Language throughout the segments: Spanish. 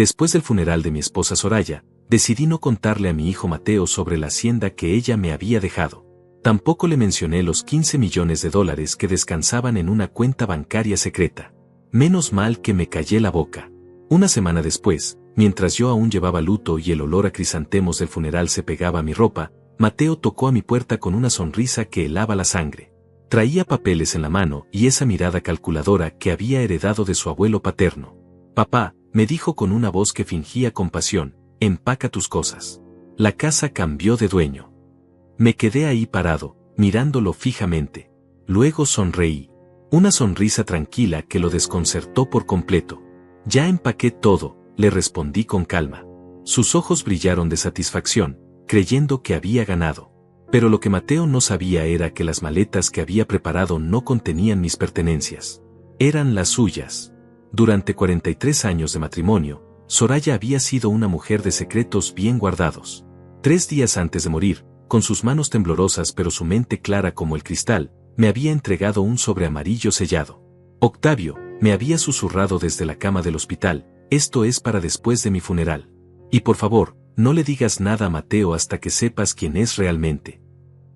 Después del funeral de mi esposa Soraya, decidí no contarle a mi hijo Mateo sobre la hacienda que ella me había dejado. Tampoco le mencioné los $15 millones que descansaban en una cuenta bancaria secreta. Menos mal que me callé la boca. Una semana después, mientras yo aún llevaba luto y el olor a crisantemos del funeral se pegaba a mi ropa, Mateo tocó a mi puerta con una sonrisa que helaba la sangre. Traía papeles en la mano y esa mirada calculadora que había heredado de su abuelo paterno. «Papá», me dijo con una voz que fingía compasión, «empaca tus cosas. La casa cambió de dueño». Me quedé ahí parado, mirándolo fijamente. Luego sonreí. Una sonrisa tranquila que lo desconcertó por completo. «Ya empaqué todo», le respondí con calma. Sus ojos brillaron de satisfacción, creyendo que había ganado. Pero lo que Mateo no sabía era que las maletas que había preparado no contenían mis pertenencias. Eran las suyas. Durante 43 años de matrimonio, Soraya había sido una mujer de secretos bien guardados. 3 días antes de morir, con sus manos temblorosas pero su mente clara como el cristal, me había entregado un sobre amarillo sellado. «Octavio», me había susurrado desde la cama del hospital, «esto es para después de mi funeral. Y por favor, no le digas nada a Mateo hasta que sepas quién es realmente».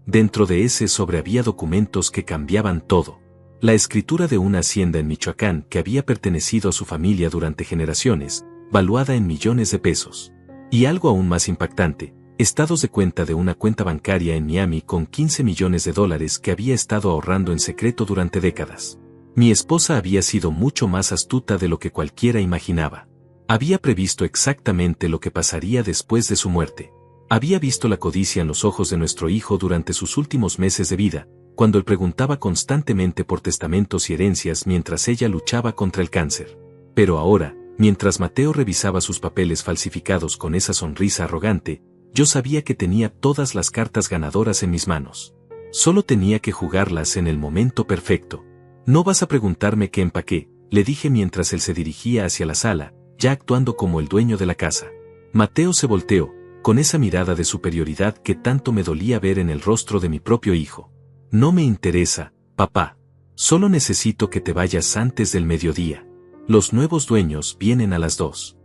Dentro de ese sobre había documentos que cambiaban todo. La escritura de una hacienda en Michoacán que había pertenecido a su familia durante generaciones, valuada en millones de pesos. Y algo aún más impactante, estados de cuenta de una cuenta bancaria en Miami con $15 millones que había estado ahorrando en secreto durante décadas. Mi esposa había sido mucho más astuta de lo que cualquiera imaginaba. Había previsto exactamente lo que pasaría después de su muerte. Había visto la codicia en los ojos de nuestro hijo durante sus últimos meses de vida, cuando él preguntaba constantemente por testamentos y herencias mientras ella luchaba contra el cáncer. Pero ahora, mientras Mateo revisaba sus papeles falsificados con esa sonrisa arrogante, yo sabía que tenía todas las cartas ganadoras en mis manos. Solo tenía que jugarlas en el momento perfecto. «No vas a preguntarme qué empaqué», le dije mientras él se dirigía hacia la sala, ya actuando como el dueño de la casa. Mateo se volteó, con esa mirada de superioridad que tanto me dolía ver en el rostro de mi propio hijo. «No me interesa, papá. Solo necesito que te vayas antes del mediodía. Los nuevos dueños vienen a las 2.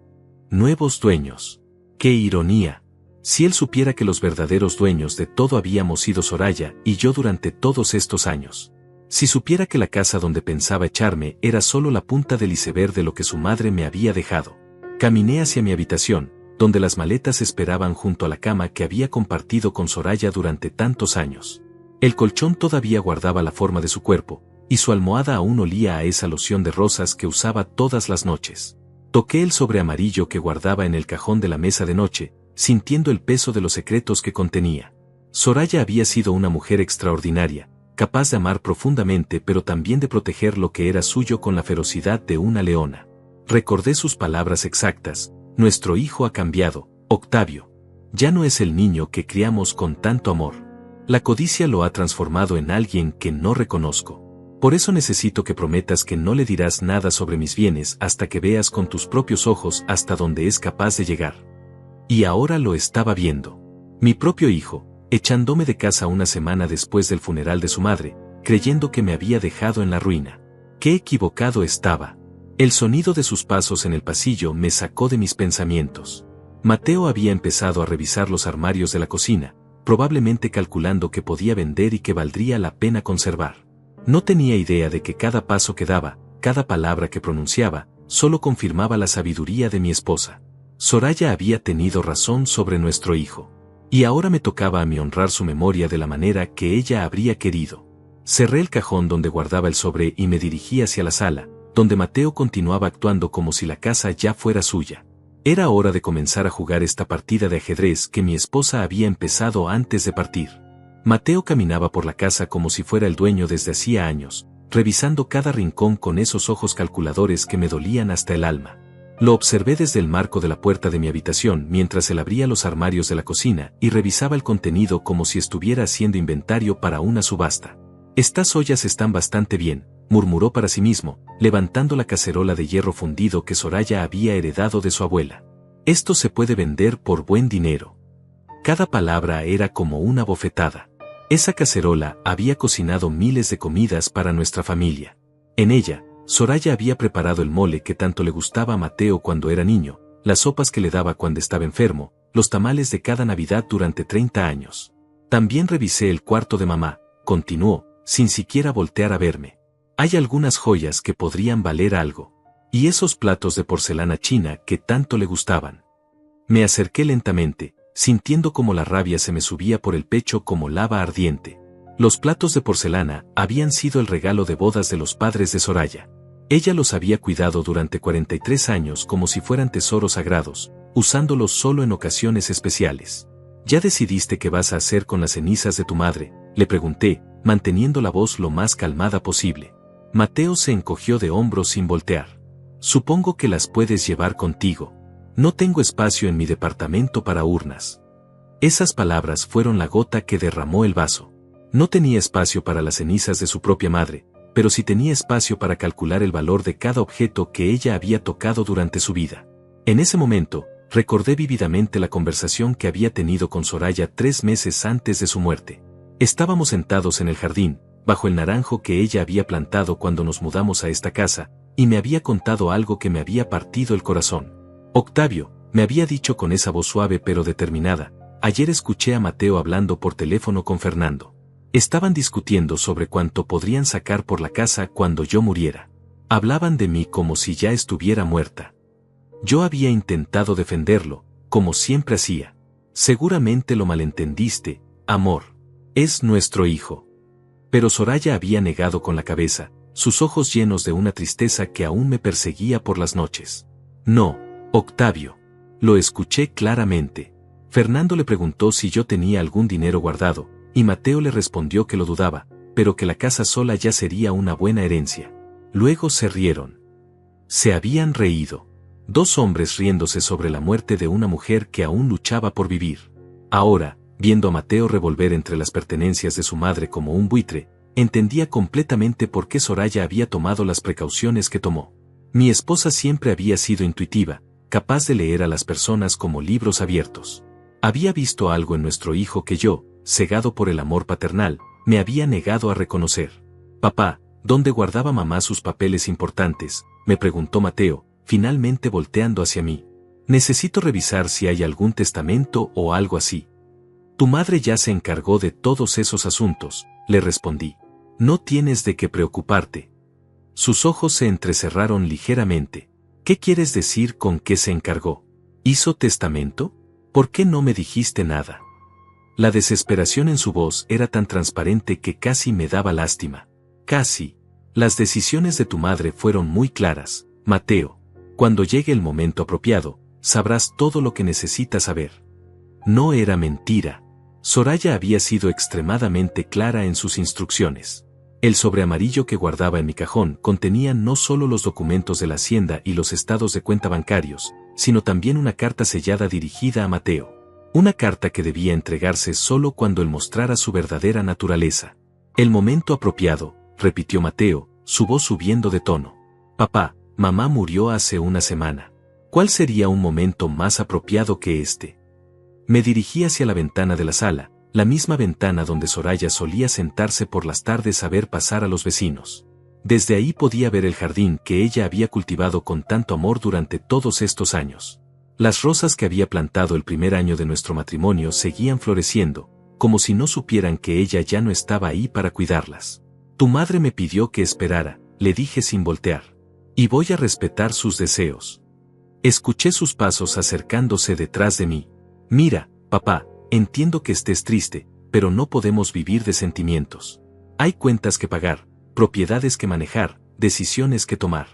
«Nuevos dueños. ¡Qué ironía! Si él supiera que los verdaderos dueños de todo habíamos sido Soraya y yo durante todos estos años. Si supiera que la casa donde pensaba echarme era solo la punta del iceberg de lo que su madre me había dejado». Caminé hacia mi habitación, donde las maletas esperaban junto a la cama que había compartido con Soraya durante tantos años. El colchón todavía guardaba la forma de su cuerpo, y su almohada aún olía a esa loción de rosas que usaba todas las noches. Toqué el sobre amarillo que guardaba en el cajón de la mesa de noche, sintiendo el peso de los secretos que contenía. Soraya había sido una mujer extraordinaria, capaz de amar profundamente pero también de proteger lo que era suyo con la ferocidad de una leona. Recordé sus palabras exactas: «Nuestro hijo ha cambiado, Octavio. Ya no es el niño que criamos con tanto amor. La codicia lo ha transformado en alguien que no reconozco. Por eso necesito que prometas que no le dirás nada sobre mis bienes hasta que veas con tus propios ojos hasta dónde es capaz de llegar». Y ahora lo estaba viendo. Mi propio hijo, echándome de casa una semana después del funeral de su madre, creyendo que me había dejado en la ruina. ¡Qué equivocado estaba! El sonido de sus pasos en el pasillo me sacó de mis pensamientos. Mateo había empezado a revisar los armarios de la cocina, probablemente calculando que podía vender y que valdría la pena conservar. No tenía idea de que cada paso que daba, cada palabra que pronunciaba, solo confirmaba la sabiduría de mi esposa. Soraya había tenido razón sobre nuestro hijo. Y ahora me tocaba a mí honrar su memoria de la manera que ella habría querido. Cerré el cajón donde guardaba el sobre y me dirigí hacia la sala, donde Mateo continuaba actuando como si la casa ya fuera suya. Era hora de comenzar a jugar esta partida de ajedrez que mi esposa había empezado antes de partir. Mateo caminaba por la casa como si fuera el dueño desde hacía años, revisando cada rincón con esos ojos calculadores que me dolían hasta el alma. Lo observé desde el marco de la puerta de mi habitación mientras él abría los armarios de la cocina y revisaba el contenido como si estuviera haciendo inventario para una subasta. «Estas ollas están bastante bien», murmuró para sí mismo, levantando la cacerola de hierro fundido que Soraya había heredado de su abuela. «Esto se puede vender por buen dinero». Cada palabra era como una bofetada. Esa cacerola había cocinado miles de comidas para nuestra familia. En ella, Soraya había preparado el mole que tanto le gustaba a Mateo cuando era niño, las sopas que le daba cuando estaba enfermo, los tamales de cada Navidad durante 30 años. También revisé el cuarto de mamá, continuó, sin siquiera voltear a verme. Hay algunas joyas que podrían valer algo. Y esos platos de porcelana china que tanto le gustaban. Me acerqué lentamente, sintiendo como la rabia se me subía por el pecho como lava ardiente. Los platos de porcelana habían sido el regalo de bodas de los padres de Soraya. Ella los había cuidado durante 43 años como si fueran tesoros sagrados, usándolos solo en ocasiones especiales. ¿Ya decidiste qué vas a hacer con las cenizas de tu madre?, le pregunté, manteniendo la voz lo más calmada posible. Mateo se encogió de hombros sin voltear. Supongo que las puedes llevar contigo. No tengo espacio en mi departamento para urnas. Esas palabras fueron la gota que derramó el vaso. No tenía espacio para las cenizas de su propia madre, pero sí tenía espacio para calcular el valor de cada objeto que ella había tocado durante su vida. En ese momento, recordé vívidamente la conversación que había tenido con Soraya 3 meses antes de su muerte. Estábamos sentados en el jardín, bajo el naranjo que ella había plantado cuando nos mudamos a esta casa, y me había contado algo que me había partido el corazón. Octavio, me había dicho con esa voz suave pero determinada, ayer escuché a Mateo hablando por teléfono con Fernando. Estaban discutiendo sobre cuánto podrían sacar por la casa cuando yo muriera. Hablaban de mí como si ya estuviera muerta. Yo había intentado defenderlo, como siempre hacía. Seguramente lo malentendiste, amor. Es nuestro hijo. Pero Soraya había negado con la cabeza, sus ojos llenos de una tristeza que aún me perseguía por las noches. No, Octavio. Lo escuché claramente. Fernando le preguntó si yo tenía algún dinero guardado, y Mateo le respondió que lo dudaba, pero que la casa sola ya sería una buena herencia. Luego se rieron. Se habían reído. 2 hombres riéndose sobre la muerte de una mujer que aún luchaba por vivir. Ahora, viendo a Mateo revolver entre las pertenencias de su madre como un buitre, entendía completamente por qué Soraya había tomado las precauciones que tomó. Mi esposa siempre había sido intuitiva, capaz de leer a las personas como libros abiertos. Había visto algo en nuestro hijo que yo, cegado por el amor paternal, me había negado a reconocer. Papá, ¿dónde guardaba mamá sus papeles importantes?, me preguntó Mateo, finalmente volteando hacia mí. Necesito revisar si hay algún testamento o algo así. Tu madre ya se encargó de todos esos asuntos, le respondí. No tienes de qué preocuparte. Sus ojos se entrecerraron ligeramente. ¿Qué quieres decir con que se encargó? ¿Hizo testamento? ¿Por qué no me dijiste nada? La desesperación en su voz era tan transparente que casi me daba lástima. Casi. Las decisiones de tu madre fueron muy claras, Mateo. Cuando llegue el momento apropiado, sabrás todo lo que necesitas saber. No era mentira. Soraya había sido extremadamente clara en sus instrucciones. El sobre amarillo que guardaba en mi cajón contenía no solo los documentos de la hacienda y los estados de cuenta bancarios, sino también una carta sellada dirigida a Mateo. Una carta que debía entregarse solo cuando él mostrara su verdadera naturaleza. El momento apropiado, repitió Mateo, su voz subiendo de tono. Papá, mamá murió hace una semana. ¿Cuál sería un momento más apropiado que este? Me dirigí hacia la ventana de la sala, la misma ventana donde Soraya solía sentarse por las tardes a ver pasar a los vecinos. Desde ahí podía ver el jardín que ella había cultivado con tanto amor durante todos estos años. Las rosas que había plantado el primer año de nuestro matrimonio seguían floreciendo, como si no supieran que ella ya no estaba ahí para cuidarlas. Tu madre me pidió que esperara, le dije sin voltear. Y voy a respetar sus deseos. Escuché sus pasos acercándose detrás de mí. Mira, papá, entiendo que estés triste, pero no podemos vivir de sentimientos. Hay cuentas que pagar, propiedades que manejar, decisiones que tomar.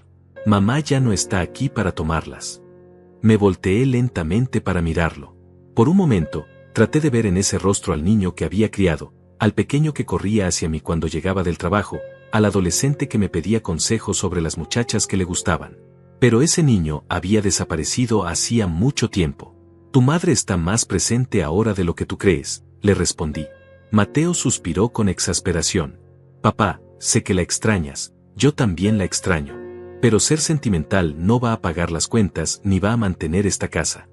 Mamá ya no está aquí para tomarlas. Me volteé lentamente para mirarlo. Por un momento, traté de ver en ese rostro al niño que había criado, al pequeño que corría hacia mí cuando llegaba del trabajo, al adolescente que me pedía consejos sobre las muchachas que le gustaban. Pero ese niño había desaparecido hacía mucho tiempo. Tu madre está más presente ahora de lo que tú crees, le respondí. Mateo suspiró con exasperación. Papá, sé que la extrañas, yo también la extraño. Pero ser sentimental no va a pagar las cuentas ni va a mantener esta casa.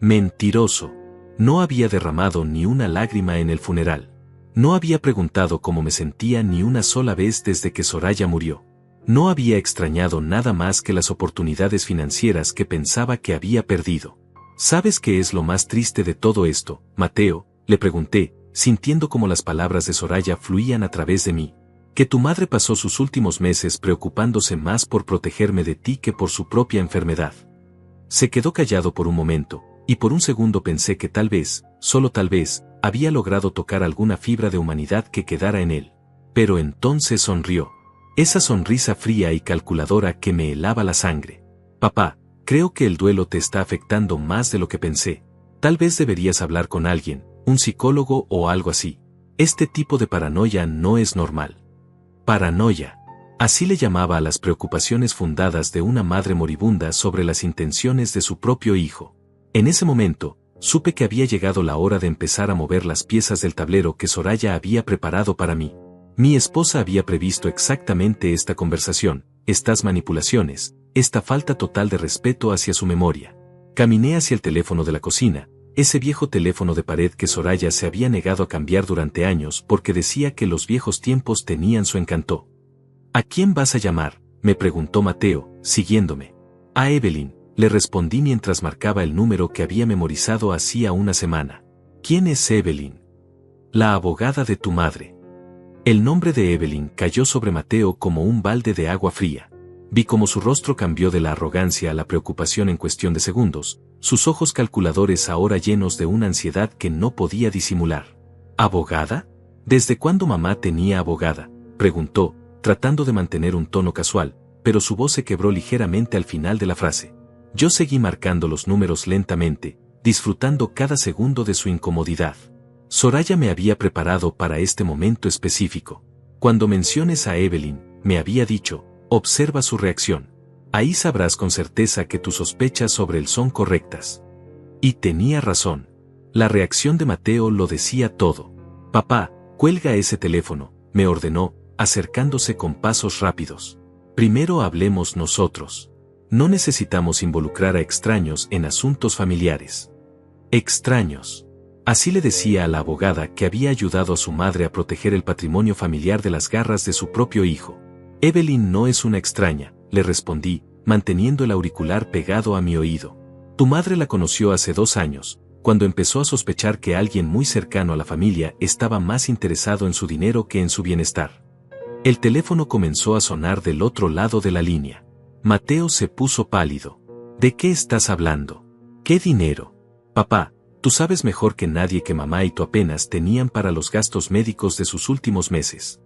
Mentiroso. No había derramado ni una lágrima en el funeral. No había preguntado cómo me sentía ni una sola vez desde que Soraya murió. No había extrañado nada más que las oportunidades financieras que pensaba que había perdido. ¿Sabes qué es lo más triste de todo esto, Mateo?, le pregunté, sintiendo como las palabras de Soraya fluían a través de mí. Que tu madre pasó sus últimos meses preocupándose más por protegerme de ti que por su propia enfermedad. Se quedó callado por un momento, y por un segundo pensé que tal vez, solo tal vez, había logrado tocar alguna fibra de humanidad que quedara en él. Pero entonces sonrió. Esa sonrisa fría y calculadora que me helaba la sangre. Papá, creo que el duelo te está afectando más de lo que pensé. Tal vez deberías hablar con alguien, un psicólogo o algo así. Este tipo de paranoia no es normal. Paranoia. Así le llamaba a las preocupaciones fundadas de una madre moribunda sobre las intenciones de su propio hijo. En ese momento, supe que había llegado la hora de empezar a mover las piezas del tablero que Soraya había preparado para mí. Mi esposa había previsto exactamente esta conversación, estas manipulaciones, esta falta total de respeto hacia su memoria. Caminé hacia el teléfono de la cocina, ese viejo teléfono de pared que Soraya se había negado a cambiar durante años porque decía que los viejos tiempos tenían su encanto. ¿A quién vas a llamar?, me preguntó Mateo, siguiéndome. A Evelyn, le respondí mientras marcaba el número que había memorizado hacía una semana. ¿Quién es Evelyn? La abogada de tu madre. El nombre de Evelyn cayó sobre Mateo como un balde de agua fría. Vi cómo su rostro cambió de la arrogancia a la preocupación en cuestión de segundos, sus ojos calculadores ahora llenos de una ansiedad que no podía disimular. ¿Abogada? ¿Desde cuándo mamá tenía abogada?, preguntó, tratando de mantener un tono casual, pero su voz se quebró ligeramente al final de la frase. Yo seguí marcando los números lentamente, disfrutando cada segundo de su incomodidad. Soraya me había preparado para este momento específico. Cuando menciones a Evelyn, me había dicho, observa su reacción. Ahí sabrás con certeza que tus sospechas sobre él son correctas. Y tenía razón. La reacción de Mateo lo decía todo. Papá, cuelga ese teléfono, me ordenó, acercándose con pasos rápidos. Primero hablemos nosotros. No necesitamos involucrar a extraños en asuntos familiares. Extraños. Así le decía a la abogada que había ayudado a su madre a proteger el patrimonio familiar de las garras de su propio hijo. Evelyn no es una extraña, le respondí, manteniendo el auricular pegado a mi oído. Tu madre la conoció hace 2 años, cuando empezó a sospechar que alguien muy cercano a la familia estaba más interesado en su dinero que en su bienestar. El teléfono comenzó a sonar del otro lado de la línea. Mateo se puso pálido. ¿De qué estás hablando? ¿Qué dinero? Papá, tú sabes mejor que nadie que mamá y tú apenas tenían para los gastos médicos de sus últimos meses.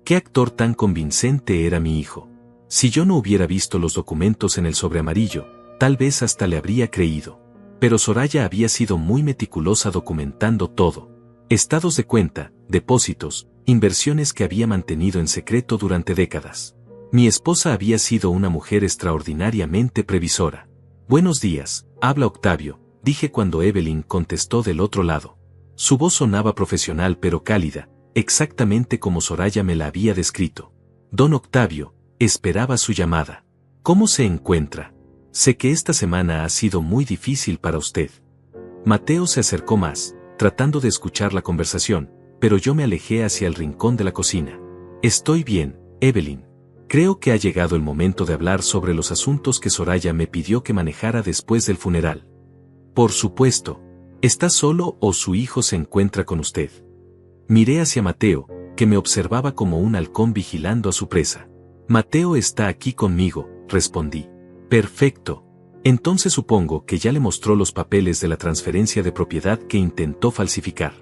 ¿Qué actor tan convincente era mi hijo? Si yo no hubiera visto los documentos en el sobre amarillo, tal vez hasta le habría creído. Pero Soraya había sido muy meticulosa documentando todo. Estados de cuenta, depósitos, inversiones que había mantenido en secreto durante décadas. Mi esposa había sido una mujer extraordinariamente previsora. Buenos días, habla Octavio, dije cuando Evelyn contestó del otro lado. Su voz sonaba profesional pero cálida, exactamente como Soraya me la había descrito. Don Octavio, esperaba su llamada. ¿Cómo se encuentra? Sé que esta semana ha sido muy difícil para usted. Mateo se acercó más, tratando de escuchar la conversación, pero yo me alejé hacia el rincón de la cocina. Estoy bien, Evelyn. Creo que ha llegado el momento de hablar sobre los asuntos que Soraya me pidió que manejara después del funeral. Por supuesto. ¿Está solo o su hijo se encuentra con usted? Miré hacia Mateo, que me observaba como un halcón vigilando a su presa. Mateo está aquí conmigo, respondí. Perfecto. Entonces supongo que ya le mostró los papeles de la transferencia de propiedad que intentó falsificar.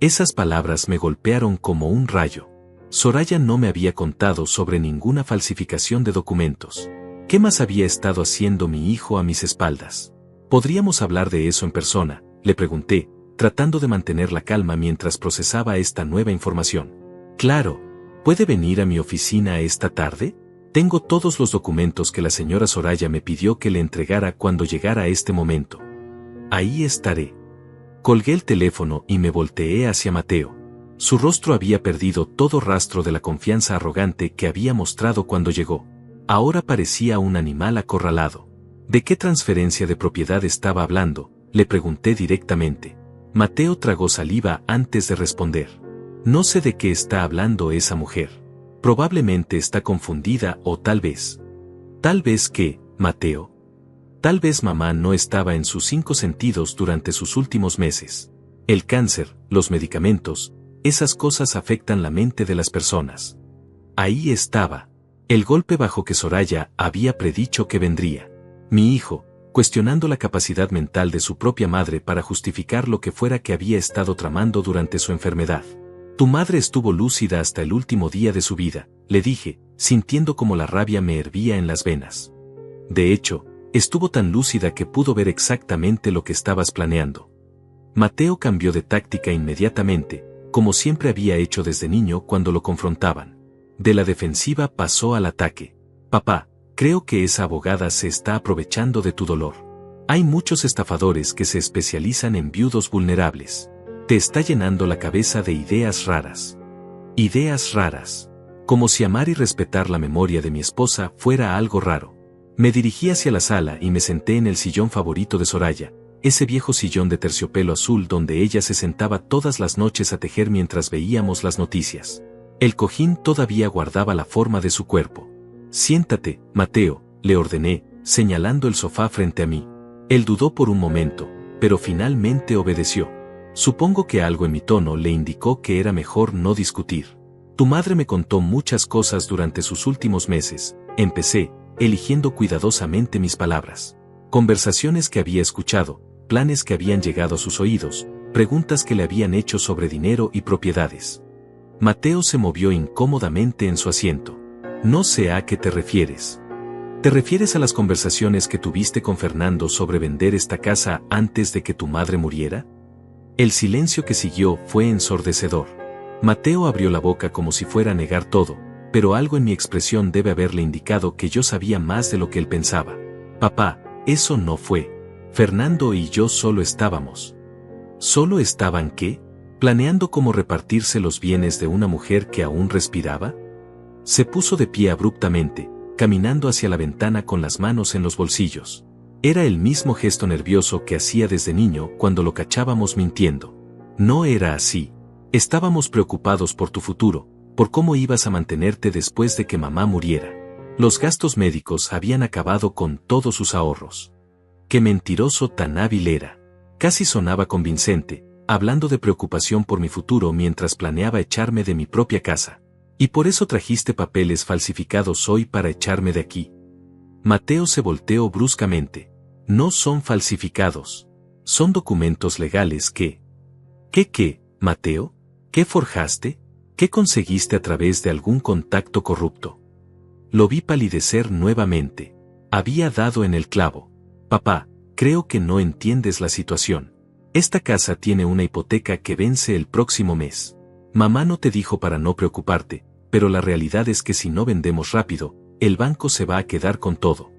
Esas palabras me golpearon como un rayo. Soraya no me había contado sobre ninguna falsificación de documentos. ¿Qué más había estado haciendo mi hijo a mis espaldas? ¿Podríamos hablar de eso en persona?, le pregunté, tratando de mantener la calma mientras procesaba esta nueva información. Claro. ¿Puede venir a mi oficina esta tarde? Tengo todos los documentos que la señora Soraya me pidió que le entregara cuando llegara este momento. Ahí estaré. Colgué el teléfono y me volteé hacia Mateo. Su rostro había perdido todo rastro de la confianza arrogante que había mostrado cuando llegó. Ahora parecía un animal acorralado. ¿De qué transferencia de propiedad estaba hablando?, le pregunté directamente. Mateo tragó saliva antes de responder. No sé de qué está hablando esa mujer. Probablemente está confundida o tal vez. Tal vez que, Mateo. Tal vez mamá no estaba en sus 5 sentidos durante sus últimos meses. El cáncer, los medicamentos, esas cosas afectan la mente de las personas. Ahí estaba. El golpe bajo que Soraya había predicho que vendría. Mi hijo, cuestionando la capacidad mental de su propia madre para justificar lo que fuera que había estado tramando durante su enfermedad. Tu madre estuvo lúcida hasta el último día de su vida, le dije, sintiendo como la rabia me hervía en las venas. De hecho, estuvo tan lúcida que pudo ver exactamente lo que estabas planeando. Mateo cambió de táctica inmediatamente, como siempre había hecho desde niño cuando lo confrontaban. De la defensiva pasó al ataque. Papá, creo que esa abogada se está aprovechando de tu dolor. Hay muchos estafadores que se especializan en viudos vulnerables. Te está llenando la cabeza de ideas raras. Ideas raras. Como si amar y respetar la memoria de mi esposa fuera algo raro. Me dirigí hacia la sala y me senté en el sillón favorito de Soraya, ese viejo sillón de terciopelo azul donde ella se sentaba todas las noches a tejer mientras veíamos las noticias. El cojín todavía guardaba la forma de su cuerpo. Siéntate, Mateo, le ordené, señalando el sofá frente a mí. Él dudó por un momento, pero finalmente obedeció. Supongo que algo en mi tono le indicó que era mejor no discutir. Tu madre me contó muchas cosas durante sus últimos meses, empecé, eligiendo cuidadosamente mis palabras. Conversaciones que había escuchado, planes que habían llegado a sus oídos, preguntas que le habían hecho sobre dinero y propiedades. Mateo se movió incómodamente en su asiento. No sé a qué te refieres. ¿Te refieres a las conversaciones que tuviste con Fernando sobre vender esta casa antes de que tu madre muriera? El silencio que siguió fue ensordecedor. Mateo abrió la boca como si fuera a negar todo, pero algo en mi expresión debe haberle indicado que yo sabía más de lo que él pensaba. Papá, eso no fue. Fernando y yo solo estábamos. ¿Solo estaban qué? ¿Planeando cómo repartirse los bienes de una mujer que aún respiraba? Se puso de pie abruptamente, caminando hacia la ventana con las manos en los bolsillos. Era el mismo gesto nervioso que hacía desde niño cuando lo cachábamos mintiendo. No era así. Estábamos preocupados por tu futuro, por cómo ibas a mantenerte después de que mamá muriera. Los gastos médicos habían acabado con todos sus ahorros. Qué mentiroso tan hábil era. Casi sonaba convincente, hablando de preocupación por mi futuro mientras planeaba echarme de mi propia casa. Y por eso trajiste papeles falsificados hoy para echarme de aquí. Mateo se volteó bruscamente. No son falsificados. Son documentos legales que... ¿Qué, Mateo? ¿Qué forjaste? ¿Qué conseguiste a través de algún contacto corrupto? Lo vi palidecer nuevamente. Había dado en el clavo. Papá, creo que no entiendes la situación. Esta casa tiene una hipoteca que vence el próximo mes. Mamá no te dijo para no preocuparte, pero la realidad es que si no vendemos rápido, el banco se va a quedar con todo.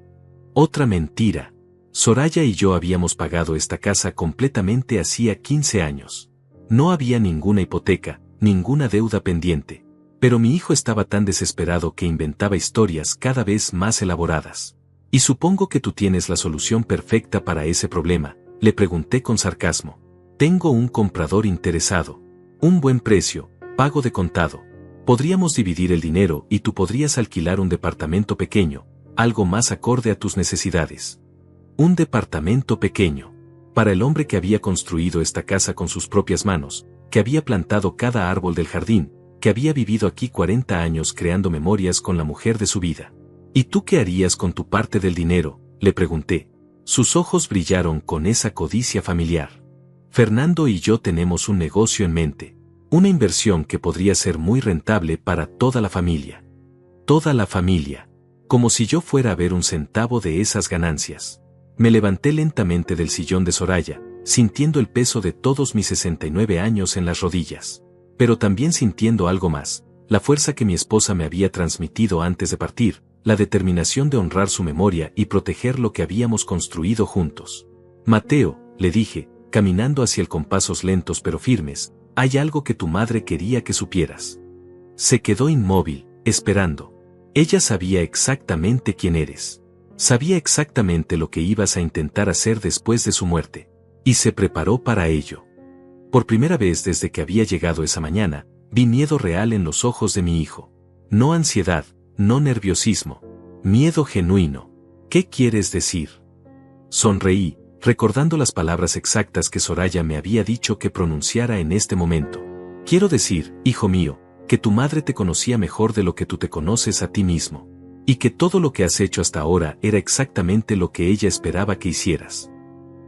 Otra mentira. Soraya y yo habíamos pagado esta casa completamente hacía 15 años. No había ninguna hipoteca, ninguna deuda pendiente. Pero mi hijo estaba tan desesperado que inventaba historias cada vez más elaboradas. Y supongo que tú tienes la solución perfecta para ese problema, le pregunté con sarcasmo. Tengo un comprador interesado. Un buen precio, pago de contado. Podríamos dividir el dinero y tú podrías alquilar un departamento pequeño, algo más acorde a tus necesidades. Un departamento pequeño. Para el hombre que había construido esta casa con sus propias manos, que había plantado cada árbol del jardín, que había vivido aquí 40 años creando memorias con la mujer de su vida. ¿Y tú qué harías con tu parte del dinero?, le pregunté. Sus ojos brillaron con esa codicia familiar. Fernando y yo tenemos un negocio en mente. Una inversión que podría ser muy rentable para toda la familia. Toda la familia. Como si yo fuera a ver un centavo de esas ganancias. Me levanté lentamente del sillón de Soraya, sintiendo el peso de todos mis 69 años en las rodillas. Pero también sintiendo algo más, la fuerza que mi esposa me había transmitido antes de partir, la determinación de honrar su memoria y proteger lo que habíamos construido juntos. Mateo, le dije, caminando hacia él con pasos lentos pero firmes, hay algo que tu madre quería que supieras. Se quedó inmóvil, esperando. Ella sabía exactamente quién eres. Sabía exactamente lo que ibas a intentar hacer después de su muerte. Y se preparó para ello. Por primera vez desde que había llegado esa mañana, vi miedo real en los ojos de mi hijo. No ansiedad, no nerviosismo. Miedo genuino. ¿Qué quieres decir? Sonreí, recordando las palabras exactas que Soraya me había dicho que pronunciara en este momento. Quiero decir, hijo mío, que tu madre te conocía mejor de lo que tú te conoces a ti mismo. Y que todo lo que has hecho hasta ahora era exactamente lo que ella esperaba que hicieras.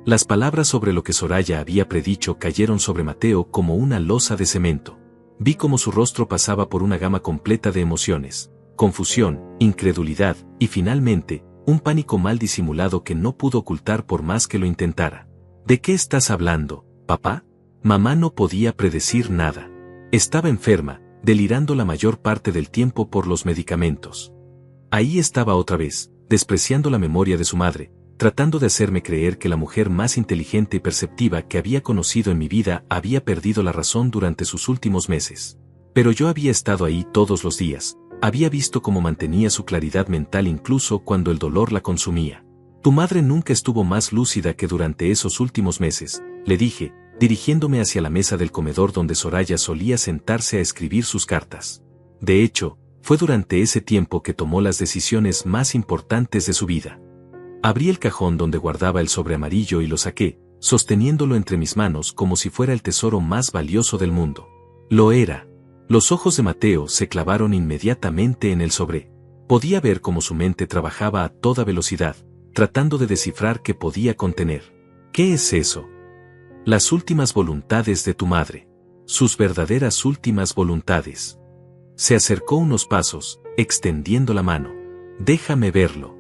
Las palabras sobre lo que Soraya había predicho cayeron sobre Mateo como una losa de cemento. Vi cómo su rostro pasaba por una gama completa de emociones, confusión, incredulidad, y finalmente, un pánico mal disimulado que no pudo ocultar por más que lo intentara. ¿De qué estás hablando, papá? Mamá no podía predecir nada. Estaba enferma, delirando la mayor parte del tiempo por los medicamentos. Ahí estaba otra vez, despreciando la memoria de su madre, tratando de hacerme creer que la mujer más inteligente y perceptiva que había conocido en mi vida había perdido la razón durante sus últimos meses. Pero yo había estado ahí todos los días, había visto cómo mantenía su claridad mental incluso cuando el dolor la consumía. Tu madre nunca estuvo más lúcida que durante esos últimos meses, le dije, dirigiéndome hacia la mesa del comedor donde Soraya solía sentarse a escribir sus cartas. De hecho, fue durante ese tiempo que tomó las decisiones más importantes de su vida. Abrí el cajón donde guardaba el sobre amarillo y lo saqué, sosteniéndolo entre mis manos como si fuera el tesoro más valioso del mundo. Lo era. Los ojos de Mateo se clavaron inmediatamente en el sobre. Podía ver cómo su mente trabajaba a toda velocidad, tratando de descifrar qué podía contener. ¿Qué es eso? Las últimas voluntades de tu madre. Sus verdaderas últimas voluntades. Se acercó unos pasos, extendiendo la mano. Déjame verlo.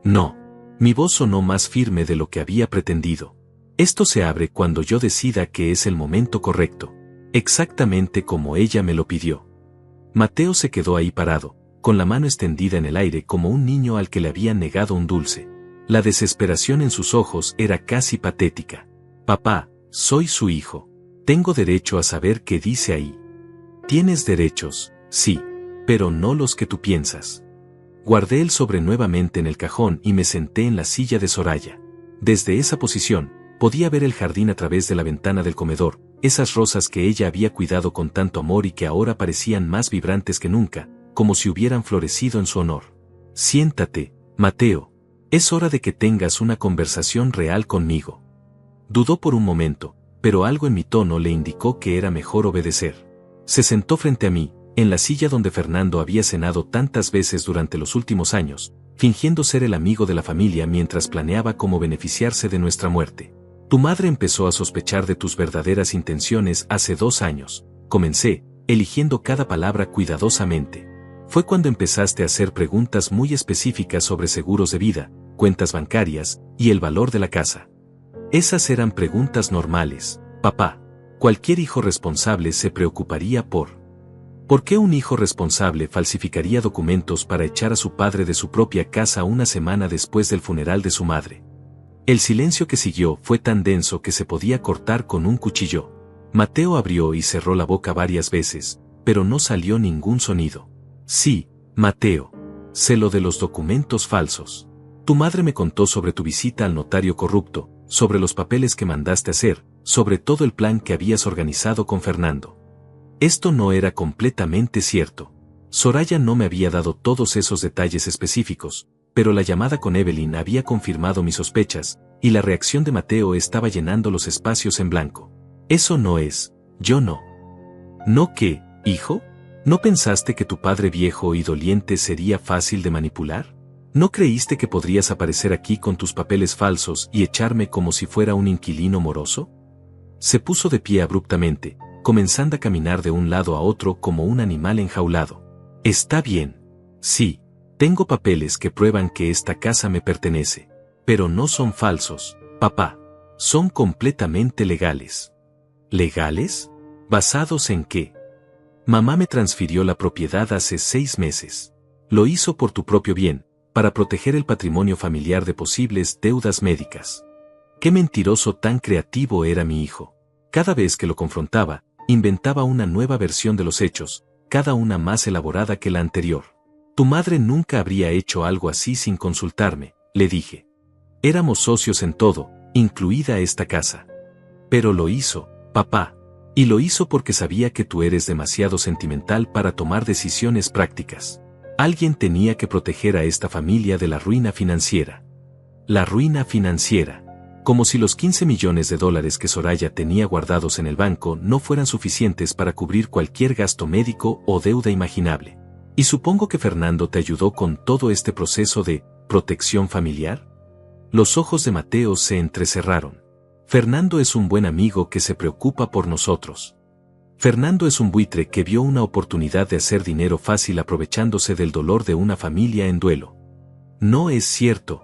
No. Mi voz sonó más firme de lo que había pretendido. Esto se abre cuando yo decida que es el momento correcto. Exactamente como ella me lo pidió. Mateo se quedó ahí parado, con la mano extendida en el aire como un niño al que le habían negado un dulce. La desesperación en sus ojos era casi patética. Papá, soy su hijo. Tengo derecho a saber qué dice ahí. Tienes derechos, sí, pero no los que tú piensas. Guardé el sobre nuevamente en el cajón y me senté en la silla de Soraya. Desde esa posición, podía ver el jardín a través de la ventana del comedor, esas rosas que ella había cuidado con tanto amor y que ahora parecían más vibrantes que nunca, como si hubieran florecido en su honor. Siéntate, Mateo. Es hora de que tengas una conversación real conmigo. Dudó por un momento, pero algo en mi tono le indicó que era mejor obedecer. Se sentó frente a mí, en la silla donde Fernando había cenado tantas veces durante los últimos años, fingiendo ser el amigo de la familia mientras planeaba cómo beneficiarse de nuestra muerte. Tu madre empezó a sospechar de tus verdaderas intenciones hace 2 años, comencé, eligiendo cada palabra cuidadosamente. Fue cuando empezaste a hacer preguntas muy específicas sobre seguros de vida, cuentas bancarias, y el valor de la casa. Esas eran preguntas normales, papá. Cualquier hijo responsable se preocuparía ¿Por qué un hijo responsable falsificaría documentos para echar a su padre de su propia casa una semana después del funeral de su madre? El silencio que siguió fue tan denso que se podía cortar con un cuchillo. Mateo abrió y cerró la boca varias veces, pero no salió ningún sonido. Sí, Mateo. Sé lo de los documentos falsos. Tu madre me contó sobre tu visita al notario corrupto, sobre los papeles que mandaste hacer, sobre todo el plan que habías organizado con Fernando. Esto no era completamente cierto. Soraya no me había dado todos esos detalles específicos, pero la llamada con Evelyn había confirmado mis sospechas, y la reacción de Mateo estaba llenando los espacios en blanco. Eso no es, yo no. ¿No qué, hijo? ¿No pensaste que tu padre viejo y doliente sería fácil de manipular? ¿No creíste que podrías aparecer aquí con tus papeles falsos y echarme como si fuera un inquilino moroso? Se puso de pie abruptamente, comenzando a caminar de un lado a otro como un animal enjaulado. Está bien. Sí, tengo papeles que prueban que esta casa me pertenece. Pero no son falsos, papá. Son completamente legales. ¿Legales? ¿Basados en qué? Mamá me transfirió la propiedad hace 6 meses. Lo hizo por tu propio bien, para proteger el patrimonio familiar de posibles deudas médicas. Qué mentiroso tan creativo era mi hijo. Cada vez que lo confrontaba, inventaba una nueva versión de los hechos, cada una más elaborada que la anterior. Tu madre nunca habría hecho algo así sin consultarme, le dije. Éramos socios en todo, incluida esta casa. Pero lo hizo, papá. Y lo hizo porque sabía que tú eres demasiado sentimental para tomar decisiones prácticas. Alguien tenía que proteger a esta familia de la ruina financiera. La ruina financiera. Como si los 15 millones de dólares que Soraya tenía guardados en el banco no fueran suficientes para cubrir cualquier gasto médico o deuda imaginable. Y supongo que Fernando te ayudó con todo este proceso de protección familiar. Los ojos de Mateo se entrecerraron. Fernando es un buen amigo que se preocupa por nosotros. Fernando es un buitre que vio una oportunidad de hacer dinero fácil aprovechándose del dolor de una familia en duelo. No es cierto.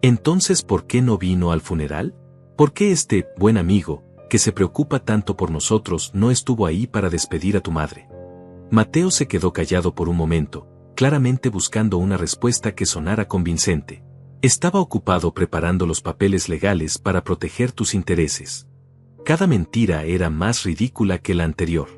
Entonces, ¿por qué no vino al funeral? ¿Por qué este buen amigo, que se preocupa tanto por nosotros, no estuvo ahí para despedir a tu madre? Mateo se quedó callado por un momento, claramente buscando una respuesta que sonara convincente. Estaba ocupado preparando los papeles legales para proteger tus intereses. Cada mentira era más ridícula que la anterior.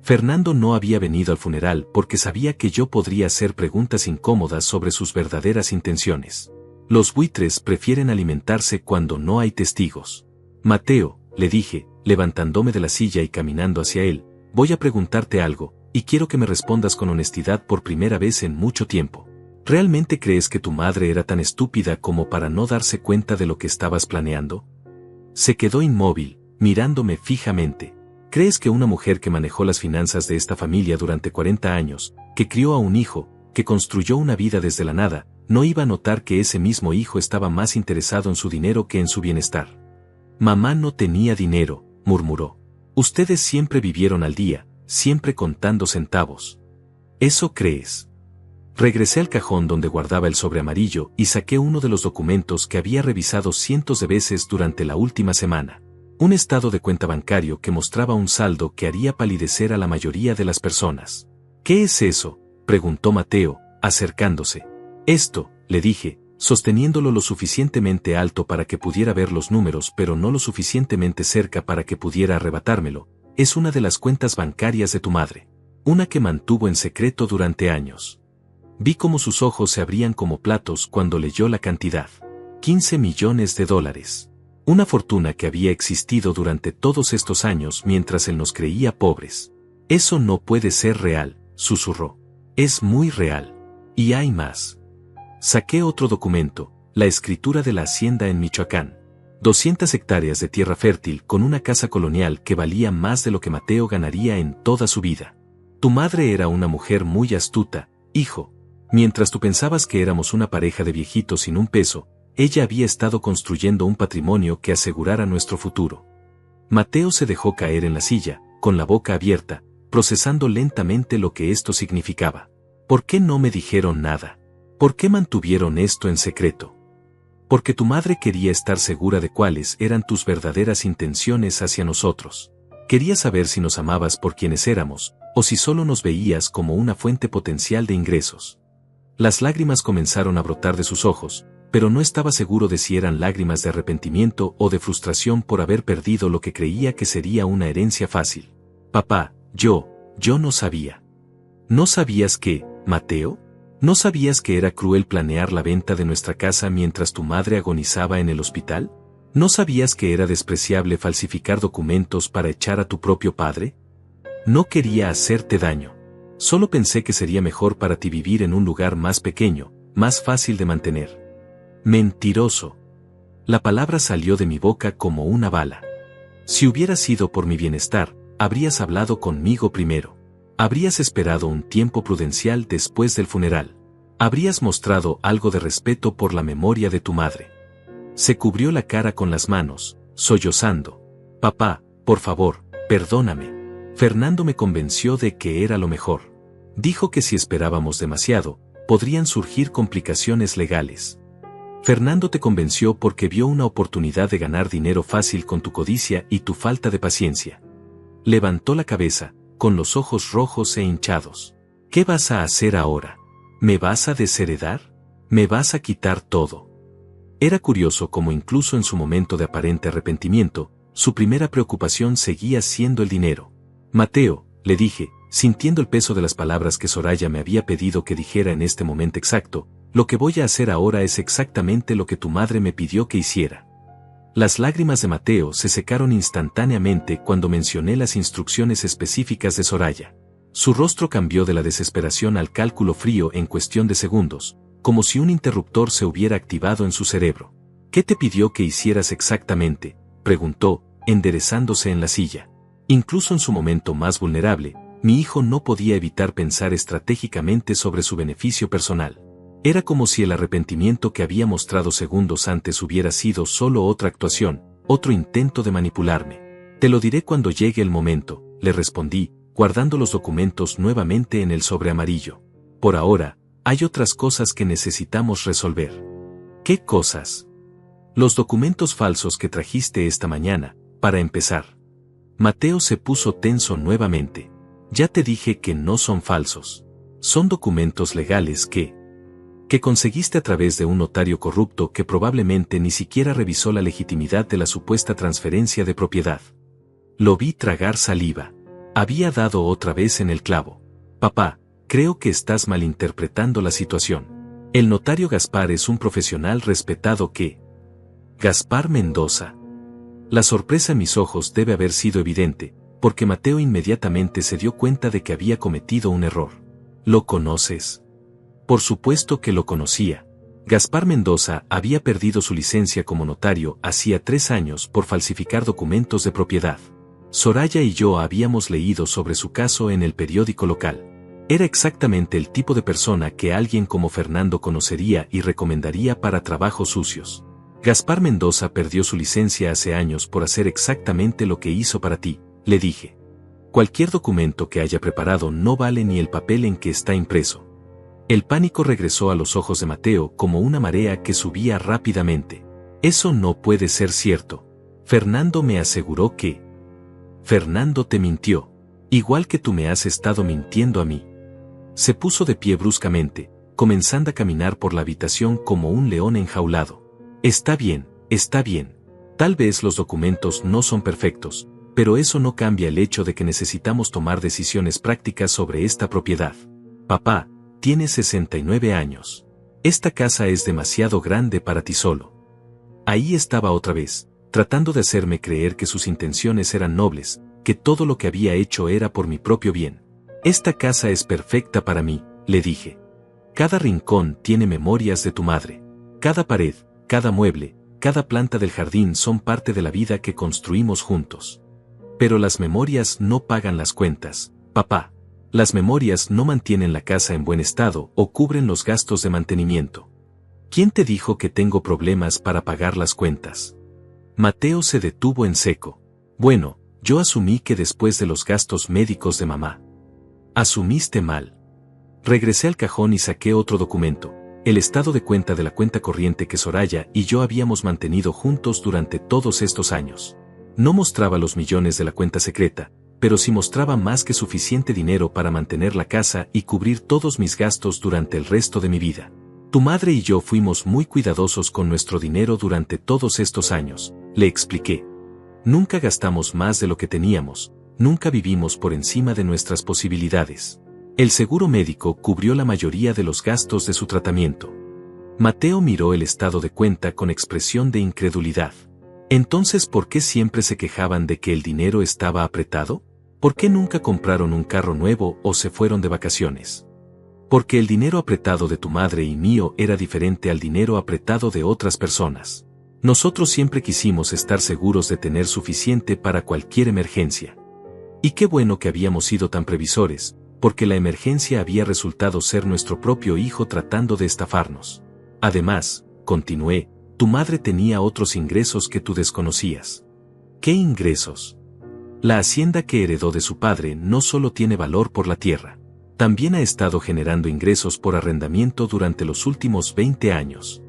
Fernando no había venido al funeral porque sabía que yo podría hacer preguntas incómodas sobre sus verdaderas intenciones. Los buitres prefieren alimentarse cuando no hay testigos. Mateo, le dije, levantándome de la silla y caminando hacia él, voy a preguntarte algo, y quiero que me respondas con honestidad por primera vez en mucho tiempo. ¿Realmente crees que tu madre era tan estúpida como para no darse cuenta de lo que estabas planeando? Se quedó inmóvil, mirándome fijamente. ¿Crees que una mujer que manejó las finanzas de esta familia durante 40 años, que crió a un hijo, que construyó una vida desde la nada, no iba a notar que ese mismo hijo estaba más interesado en su dinero que en su bienestar? Mamá no tenía dinero, murmuró. Ustedes siempre vivieron al día, siempre contando centavos. ¿Eso crees? Regresé al cajón donde guardaba el sobre amarillo y saqué uno de los documentos que había revisado cientos de veces durante la última semana. Un estado de cuenta bancario que mostraba un saldo que haría palidecer a la mayoría de las personas. ¿Qué es eso?, preguntó Mateo, acercándose. Esto, le dije, sosteniéndolo lo suficientemente alto para que pudiera ver los números pero no lo suficientemente cerca para que pudiera arrebatármelo, es una de las cuentas bancarias de tu madre. Una que mantuvo en secreto durante años. Vi cómo sus ojos se abrían como platos cuando leyó la cantidad. 15 millones de dólares. Una fortuna que había existido durante todos estos años mientras él nos creía pobres. Eso no puede ser real, susurró. Es muy real. Y hay más. Saqué otro documento, la escritura de la hacienda en Michoacán. 200 hectáreas de tierra fértil con una casa colonial que valía más de lo que Mateo ganaría en toda su vida. Tu madre era una mujer muy astuta, hijo. Mientras tú pensabas que éramos una pareja de viejitos sin un peso, ella había estado construyendo un patrimonio que asegurara nuestro futuro. Mateo se dejó caer en la silla, con la boca abierta, procesando lentamente lo que esto significaba. ¿Por qué no me dijeron nada? ¿Por qué mantuvieron esto en secreto? Porque tu madre quería estar segura de cuáles eran tus verdaderas intenciones hacia nosotros. Quería saber si nos amabas por quienes éramos, o si solo nos veías como una fuente potencial de ingresos. Las lágrimas comenzaron a brotar de sus ojos, pero no estaba seguro de si eran lágrimas de arrepentimiento o de frustración por haber perdido lo que creía que sería una herencia fácil. Papá, yo no sabía. ¿No sabías que, Mateo? ¿No sabías que era cruel planear la venta de nuestra casa mientras tu madre agonizaba en el hospital? ¿No sabías que era despreciable falsificar documentos para echar a tu propio padre? No quería hacerte daño. Solo pensé que sería mejor para ti vivir en un lugar más pequeño, más fácil de mantener. Mentiroso. La palabra salió de mi boca como una bala. Si hubiera sido por mi bienestar, habrías hablado conmigo primero. Habrías esperado un tiempo prudencial después del funeral. Habrías mostrado algo de respeto por la memoria de tu madre. Se cubrió la cara con las manos, sollozando. Papá, por favor, perdóname. Fernando me convenció de que era lo mejor. Dijo que si esperábamos demasiado, podrían surgir complicaciones legales. Fernando te convenció porque vio una oportunidad de ganar dinero fácil con tu codicia y tu falta de paciencia. Levantó la cabeza, con los ojos rojos e hinchados. ¿Qué vas a hacer ahora? ¿Me vas a desheredar? ¿Me vas a quitar todo? Era curioso cómo incluso en su momento de aparente arrepentimiento, su primera preocupación seguía siendo el dinero. Mateo, le dije, sintiendo el peso de las palabras que Soraya me había pedido que dijera en este momento exacto, lo que voy a hacer ahora es exactamente lo que tu madre me pidió que hiciera. Las lágrimas de Mateo se secaron instantáneamente cuando mencioné las instrucciones específicas de Soraya. Su rostro cambió de la desesperación al cálculo frío en cuestión de segundos, como si un interruptor se hubiera activado en su cerebro. ¿Qué te pidió que hicieras exactamente?, preguntó, enderezándose en la silla. Incluso en su momento más vulnerable, mi hijo no podía evitar pensar estratégicamente sobre su beneficio personal. Era como si el arrepentimiento que había mostrado segundos antes hubiera sido solo otra actuación, otro intento de manipularme. Te lo diré cuando llegue el momento, le respondí, guardando los documentos nuevamente en el sobre amarillo. Por ahora, hay otras cosas que necesitamos resolver. ¿Qué cosas? Los documentos falsos que trajiste esta mañana, para empezar. Mateo se puso tenso nuevamente. Ya te dije que no son falsos. Son documentos legales que conseguiste a través de un notario corrupto que probablemente ni siquiera revisó la legitimidad de la supuesta transferencia de propiedad. Lo vi tragar saliva. Había dado otra vez en el clavo. Papá, creo que estás malinterpretando la situación. El notario Gaspar es un profesional respetado que... Gaspar Mendoza. La sorpresa en mis ojos debe haber sido evidente, porque Mateo inmediatamente se dio cuenta de que había cometido un error. ¿Lo conoces? Por supuesto que lo conocía. Gaspar Mendoza había perdido su licencia como notario hacía 3 años por falsificar documentos de propiedad. Soraya y yo habíamos leído sobre su caso en el periódico local. Era exactamente el tipo de persona que alguien como Fernando conocería y recomendaría para trabajos sucios. Gaspar Mendoza perdió su licencia hace años por hacer exactamente lo que hizo para ti, le dije. Cualquier documento que haya preparado no vale ni el papel en que está impreso. El pánico regresó a los ojos de Mateo como una marea que subía rápidamente. Eso no puede ser cierto. Fernando me aseguró que... Fernando te mintió. Igual que tú me has estado mintiendo a mí. Se puso de pie bruscamente, comenzando a caminar por la habitación como un león enjaulado. Está bien, está bien. Tal vez los documentos no son perfectos, pero eso no cambia el hecho de que necesitamos tomar decisiones prácticas sobre esta propiedad. Papá, tienes 69 años. Esta casa es demasiado grande para ti solo. Ahí estaba otra vez, tratando de hacerme creer que sus intenciones eran nobles, que todo lo que había hecho era por mi propio bien. Esta casa es perfecta para mí, le dije. Cada rincón tiene memorias de tu madre. Cada pared, cada mueble, cada planta del jardín son parte de la vida que construimos juntos. Pero las memorias no pagan las cuentas, papá. Las memorias no mantienen la casa en buen estado o cubren los gastos de mantenimiento. ¿Quién te dijo que tengo problemas para pagar las cuentas? Mateo se detuvo en seco. Bueno, yo asumí que después de los gastos médicos de mamá. Asumiste mal. Regresé al cajón y saqué otro documento, el estado de cuenta de la cuenta corriente que Soraya y yo habíamos mantenido juntos durante todos estos años. No mostraba los millones de la cuenta secreta, pero sí mostraba más que suficiente dinero para mantener la casa y cubrir todos mis gastos durante el resto de mi vida. Tu madre y yo fuimos muy cuidadosos con nuestro dinero durante todos estos años, le expliqué. Nunca gastamos más de lo que teníamos, nunca vivimos por encima de nuestras posibilidades. El seguro médico cubrió la mayoría de los gastos de su tratamiento. Mateo miró el estado de cuenta con expresión de incredulidad. Entonces, ¿por qué siempre se quejaban de que el dinero estaba apretado? ¿Por qué nunca compraron un carro nuevo o se fueron de vacaciones? Porque el dinero apretado de tu madre y mío era diferente al dinero apretado de otras personas. Nosotros siempre quisimos estar seguros de tener suficiente para cualquier emergencia. Y qué bueno que habíamos sido tan previsores, porque la emergencia había resultado ser nuestro propio hijo tratando de estafarnos. Además, continué, tu madre tenía otros ingresos que tú desconocías. ¿Qué ingresos? La hacienda que heredó de su padre no solo tiene valor por la tierra, también ha estado generando ingresos por arrendamiento durante los últimos 20 años.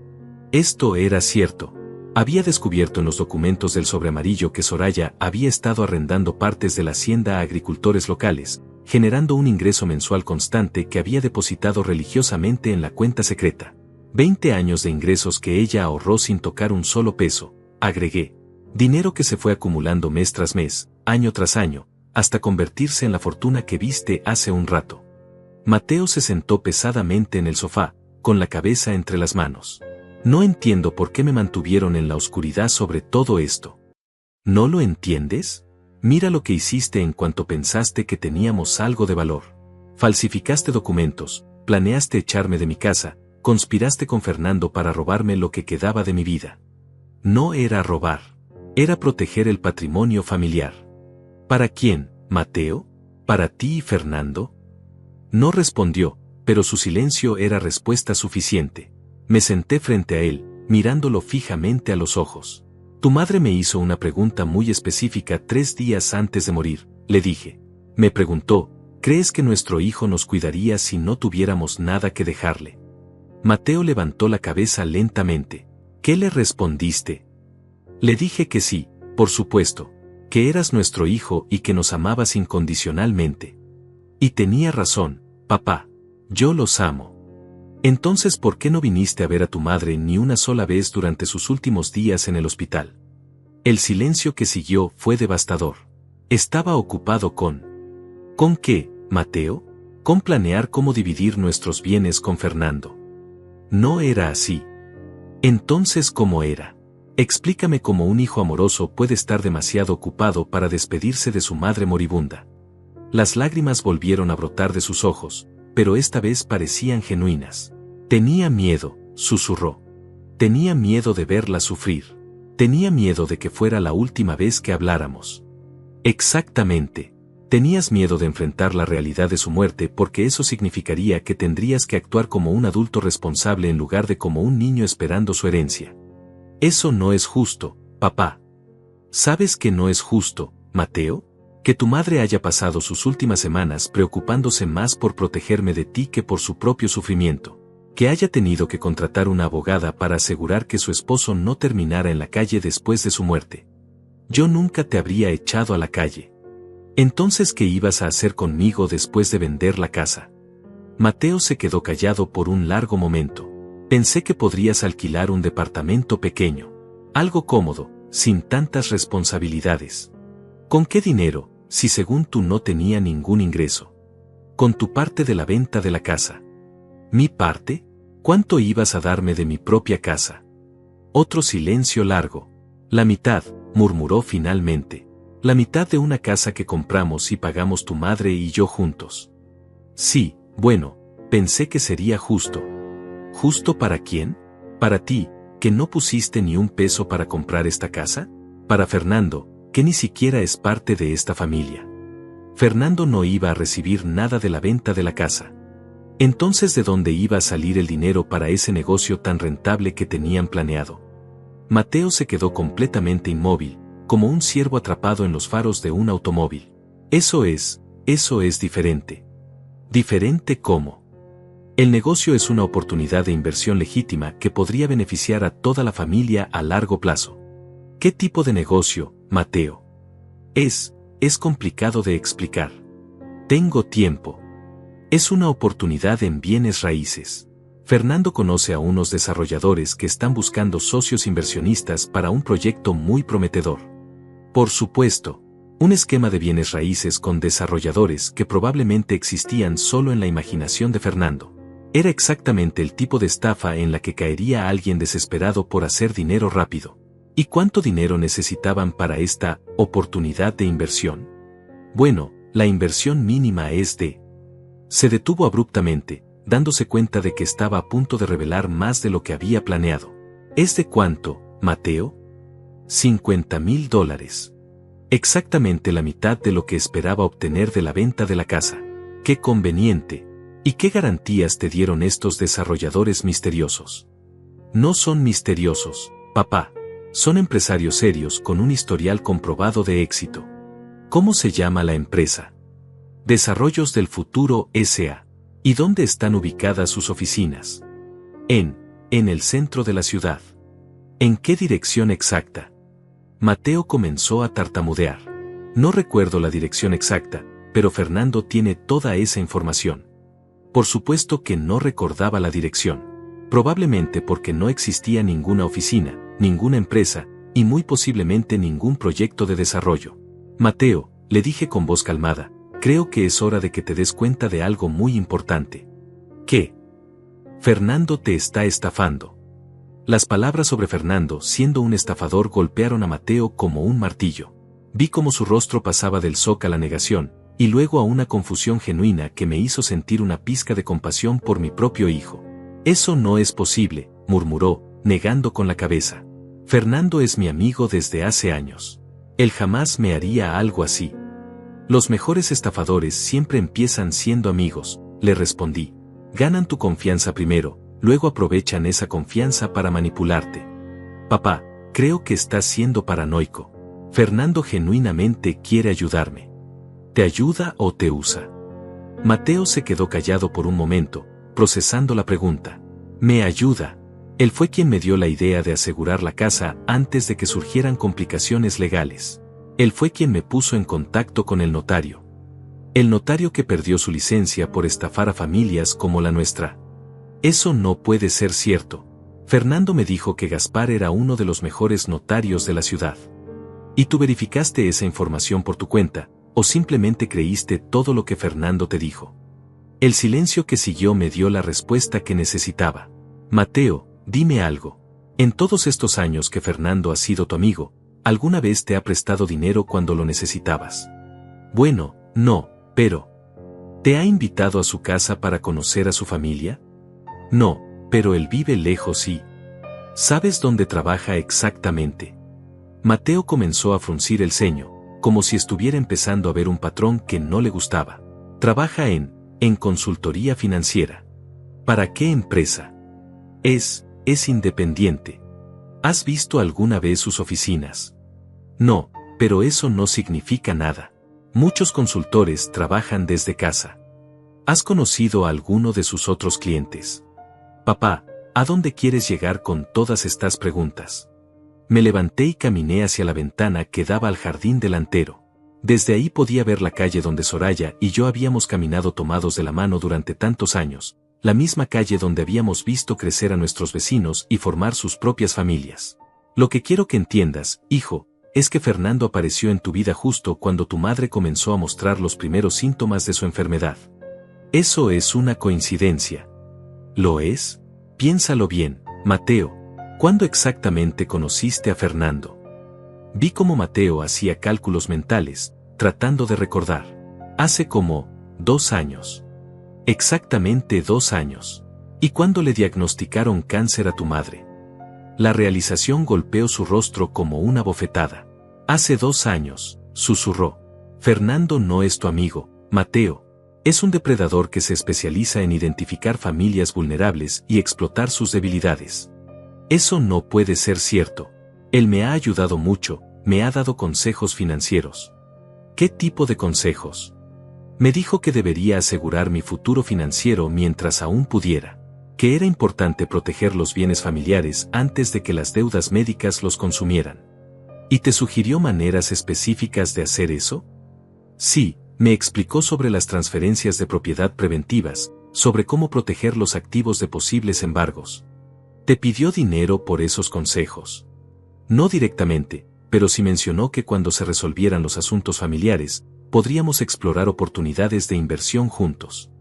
Esto era cierto. Había descubierto en los documentos del sobre amarillo que Soraya había estado arrendando partes de la hacienda a agricultores locales, generando un ingreso mensual constante que había depositado religiosamente en la cuenta secreta. 20 años de ingresos que ella ahorró sin tocar un solo peso, agregué. Dinero que se fue acumulando mes tras mes, año tras año, hasta convertirse en la fortuna que viste hace un rato. Mateo se sentó pesadamente en el sofá, con la cabeza entre las manos. No entiendo por qué me mantuvieron en la oscuridad sobre todo esto. ¿No lo entiendes? Mira lo que hiciste en cuanto pensaste que teníamos algo de valor. Falsificaste documentos, planeaste echarme de mi casa, conspiraste con Fernando para robarme lo que quedaba de mi vida. No era robar. Era proteger el patrimonio familiar. ¿Para quién, Mateo? ¿Para ti y Fernando? No respondió, pero su silencio era respuesta suficiente. Me senté frente a él, mirándolo fijamente a los ojos. Tu madre me hizo una pregunta muy específica 3 días antes de morir, le dije. Me preguntó, ¿crees que nuestro hijo nos cuidaría si no tuviéramos nada que dejarle? Mateo levantó la cabeza lentamente. ¿Qué le respondiste? Le dije que sí, por supuesto, que eras nuestro hijo y que nos amabas incondicionalmente. Y tenía razón, papá. Yo los amo. Entonces, ¿por qué no viniste a ver a tu madre ni una sola vez durante sus últimos días en el hospital? El silencio que siguió fue devastador. Estaba ocupado con... ¿Con qué, Mateo? Con planear cómo dividir nuestros bienes con Fernando. No era así. Entonces, ¿cómo era? Explícame cómo un hijo amoroso puede estar demasiado ocupado para despedirse de su madre moribunda. Las lágrimas volvieron a brotar de sus ojos, pero esta vez parecían genuinas. Tenía miedo, susurró. Tenía miedo de verla sufrir. Tenía miedo de que fuera la última vez que habláramos. Exactamente. Tenías miedo de enfrentar la realidad de su muerte porque eso significaría que tendrías que actuar como un adulto responsable en lugar de como un niño esperando su herencia. Eso no es justo, papá. ¿Sabes que no es justo, Mateo? Que tu madre haya pasado sus últimas semanas preocupándose más por protegerme de ti que por su propio sufrimiento. Que haya tenido que contratar una abogada para asegurar que su esposo no terminara en la calle después de su muerte. Yo nunca te habría echado a la calle. Entonces, ¿qué ibas a hacer conmigo después de vender la casa? Mateo se quedó callado por un largo momento. Pensé que podrías alquilar un departamento pequeño. Algo cómodo, sin tantas responsabilidades. ¿Con qué dinero, si según tú no tenía ningún ingreso? Con tu parte de la venta de la casa. ¿Mi parte? ¿Cuánto ibas a darme de mi propia casa? Otro silencio largo. La mitad, murmuró finalmente. La mitad de una casa que compramos y pagamos tu madre y yo juntos. Sí, bueno, pensé que sería justo. ¿Justo para quién? ¿Para ti, que no pusiste ni un peso para comprar esta casa? ¿Para Fernando, que ni siquiera es parte de esta familia? Fernando no iba a recibir nada de la venta de la casa. Entonces, ¿de dónde iba a salir el dinero para ese negocio tan rentable que tenían planeado? Mateo se quedó completamente inmóvil, como un ciervo atrapado en los faros de un automóvil. Eso es diferente. ¿Diferente cómo? El negocio es una oportunidad de inversión legítima que podría beneficiar a toda la familia a largo plazo. ¿Qué tipo de negocio, Mateo? Es complicado de explicar. Tengo tiempo. Es una oportunidad en bienes raíces. Fernando conoce a unos desarrolladores que están buscando socios inversionistas para un proyecto muy prometedor. Por supuesto, un esquema de bienes raíces con desarrolladores que probablemente existían solo en la imaginación de Fernando. Era exactamente el tipo de estafa en la que caería alguien desesperado por hacer dinero rápido. ¿Y cuánto dinero necesitaban para esta oportunidad de inversión? Bueno, la inversión mínima es de... Se detuvo abruptamente, dándose cuenta de que estaba a punto de revelar más de lo que había planeado. ¿Es de cuánto, Mateo? $50,000. Exactamente la mitad de lo que esperaba obtener de la venta de la casa. ¡Qué conveniente! ¿Y qué garantías te dieron estos desarrolladores misteriosos? No son misteriosos, papá. Son empresarios serios con un historial comprobado de éxito. ¿Cómo se llama la empresa? Desarrollos del Futuro S.A. ¿Y dónde están ubicadas sus oficinas? En el centro de la ciudad. ¿En qué dirección exacta? Mateo comenzó a tartamudear. No recuerdo la dirección exacta, pero Fernando tiene toda esa información. Por supuesto que no recordaba la dirección. Probablemente porque no existía ninguna oficina, ninguna empresa, y muy posiblemente ningún proyecto de desarrollo. Mateo, le dije con voz calmada, creo que es hora de que te des cuenta de algo muy importante. ¿Qué? Fernando te está estafando. Las palabras sobre Fernando siendo un estafador golpearon a Mateo como un martillo. Vi cómo su rostro pasaba del shock a la negación, y luego a una confusión genuina que me hizo sentir una pizca de compasión por mi propio hijo. Eso no es posible, murmuró, negando con la cabeza. Fernando es mi amigo desde hace años. Él jamás me haría algo así. Los mejores estafadores siempre empiezan siendo amigos, le respondí. Ganan tu confianza primero, luego aprovechan esa confianza para manipularte. Papá, creo que estás siendo paranoico. Fernando genuinamente quiere ayudarme. ¿Te ayuda o te usa? Mateo se quedó callado por un momento, procesando la pregunta. Me ayuda. Él fue quien me dio la idea de asegurar la casa antes de que surgieran complicaciones legales. Él fue quien me puso en contacto con el notario. El notario que perdió su licencia por estafar a familias como la nuestra. Eso no puede ser cierto. Fernando me dijo que Gaspar era uno de los mejores notarios de la ciudad. ¿Y tú verificaste esa información por tu cuenta, o simplemente creíste todo lo que Fernando te dijo? El silencio que siguió me dio la respuesta que necesitaba. Mateo, dime algo. En todos estos años que Fernando ha sido tu amigo, ¿alguna vez te ha prestado dinero cuando lo necesitabas? Bueno, no, pero... ¿te ha invitado a su casa para conocer a su familia? No, pero él vive lejos y... ¿sabes dónde trabaja exactamente? Mateo comenzó a fruncir el ceño, como si estuviera empezando a ver un patrón que no le gustaba. Trabaja en consultoría financiera. ¿Para qué empresa? Es independiente. ¿Has visto alguna vez sus oficinas? No, pero eso no significa nada. Muchos consultores trabajan desde casa. ¿Has conocido a alguno de sus otros clientes? Papá, ¿a dónde quieres llegar con todas estas preguntas? Me levanté y caminé hacia la ventana que daba al jardín delantero. Desde ahí podía ver la calle donde Soraya y yo habíamos caminado tomados de la mano durante tantos años, la misma calle donde habíamos visto crecer a nuestros vecinos y formar sus propias familias. Lo que quiero que entiendas, hijo, es que Fernando apareció en tu vida justo cuando tu madre comenzó a mostrar los primeros síntomas de su enfermedad. ¿Eso es una coincidencia? ¿Lo es? Piénsalo bien, Mateo. ¿Cuándo exactamente conociste a Fernando? Vi cómo Mateo hacía cálculos mentales, tratando de recordar. Hace como 2 años. Exactamente 2 años. ¿Y cuándo le diagnosticaron cáncer a tu madre? La realización golpeó su rostro como una bofetada. Hace 2 años, susurró. Fernando no es tu amigo, Mateo. Es un depredador que se especializa en identificar familias vulnerables y explotar sus debilidades. Eso no puede ser cierto. Él me ha ayudado mucho, me ha dado consejos financieros. ¿Qué tipo de consejos? Me dijo que debería asegurar mi futuro financiero mientras aún pudiera, que era importante proteger los bienes familiares antes de que las deudas médicas los consumieran. ¿Y te sugirió maneras específicas de hacer eso? Sí, me explicó sobre las transferencias de propiedad preventivas, sobre cómo proteger los activos de posibles embargos. ¿Te pidió dinero por esos consejos? No directamente, pero sí mencionó que cuando se resolvieran los asuntos familiares, podríamos explorar oportunidades de inversión juntos.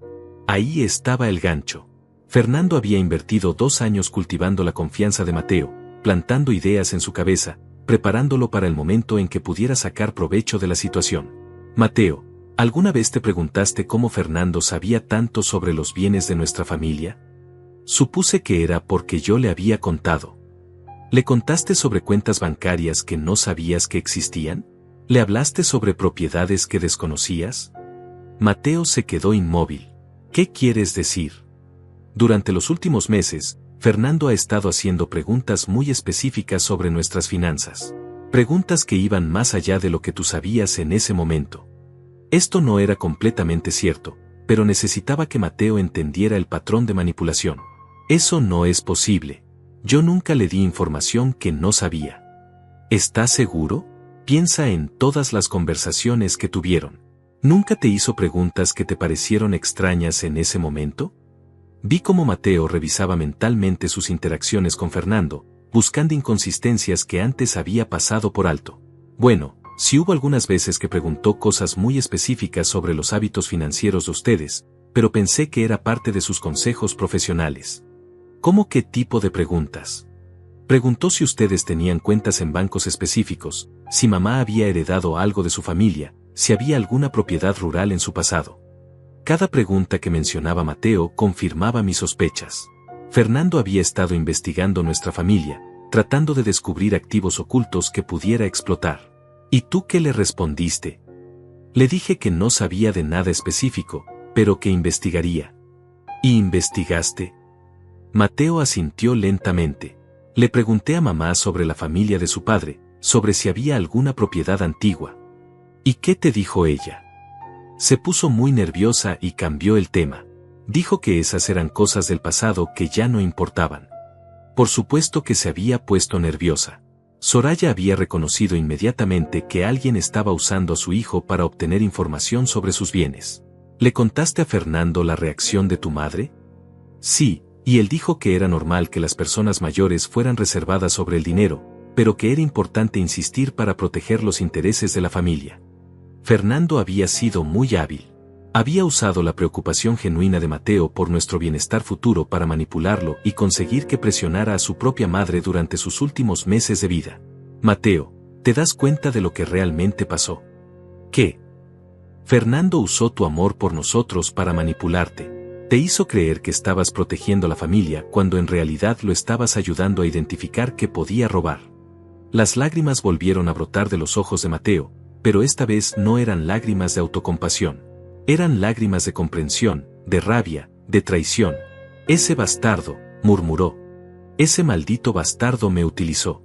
Ahí estaba el gancho. Fernando había invertido 2 años cultivando la confianza de Mateo, plantando ideas en su cabeza, preparándolo para el momento en que pudiera sacar provecho de la situación. Mateo, ¿alguna vez te preguntaste cómo Fernando sabía tanto sobre los bienes de nuestra familia? Supuse que era porque yo le había contado. ¿Le contaste sobre cuentas bancarias que no sabías que existían? ¿Le hablaste sobre propiedades que desconocías? Mateo se quedó inmóvil. ¿Qué quieres decir? Durante los últimos meses, Fernando ha estado haciendo preguntas muy específicas sobre nuestras finanzas. Preguntas que iban más allá de lo que tú sabías en ese momento. Esto no era completamente cierto, pero necesitaba que Mateo entendiera el patrón de manipulación. Eso no es posible. Yo nunca le di información que no sabía. ¿Estás seguro? Piensa en todas las conversaciones que tuvieron. ¿Nunca te hizo preguntas que te parecieron extrañas en ese momento? Vi cómo Mateo revisaba mentalmente sus interacciones con Fernando, buscando inconsistencias que antes había pasado por alto. Bueno, sí hubo algunas veces que preguntó cosas muy específicas sobre los hábitos financieros de ustedes, pero pensé que era parte de sus consejos profesionales. ¿Cómo qué tipo de preguntas? Preguntó si ustedes tenían cuentas en bancos específicos, si mamá había heredado algo de su familia, si había alguna propiedad rural en su pasado. Cada pregunta que mencionaba Mateo confirmaba mis sospechas. Fernando había estado investigando nuestra familia, tratando de descubrir activos ocultos que pudiera explotar. ¿Y tú qué le respondiste? Le dije que no sabía de nada específico, pero que investigaría. ¿Y investigaste? Mateo asintió lentamente. Le pregunté a mamá sobre la familia de su padre, sobre si había alguna propiedad antigua. ¿Y qué te dijo ella? Se puso muy nerviosa y cambió el tema. Dijo que esas eran cosas del pasado que ya no importaban. Por supuesto que se había puesto nerviosa. Soraya había reconocido inmediatamente que alguien estaba usando a su hijo para obtener información sobre sus bienes. ¿Le contaste a Fernando la reacción de tu madre? Sí, y él dijo que era normal que las personas mayores fueran reservadas sobre el dinero, pero que era importante insistir para proteger los intereses de la familia. Fernando había sido muy hábil. Había usado la preocupación genuina de Mateo por nuestro bienestar futuro para manipularlo y conseguir que presionara a su propia madre durante sus últimos meses de vida. Mateo, ¿te das cuenta de lo que realmente pasó? ¿Qué? Fernando usó tu amor por nosotros para manipularte. Te hizo creer que estabas protegiendo a la familia cuando en realidad lo estabas ayudando a identificar que podía robar. Las lágrimas volvieron a brotar de los ojos de Mateo, pero esta vez no eran lágrimas de autocompasión. Eran lágrimas de comprensión, de rabia, de traición. Ese bastardo, murmuró. Ese maldito bastardo me utilizó.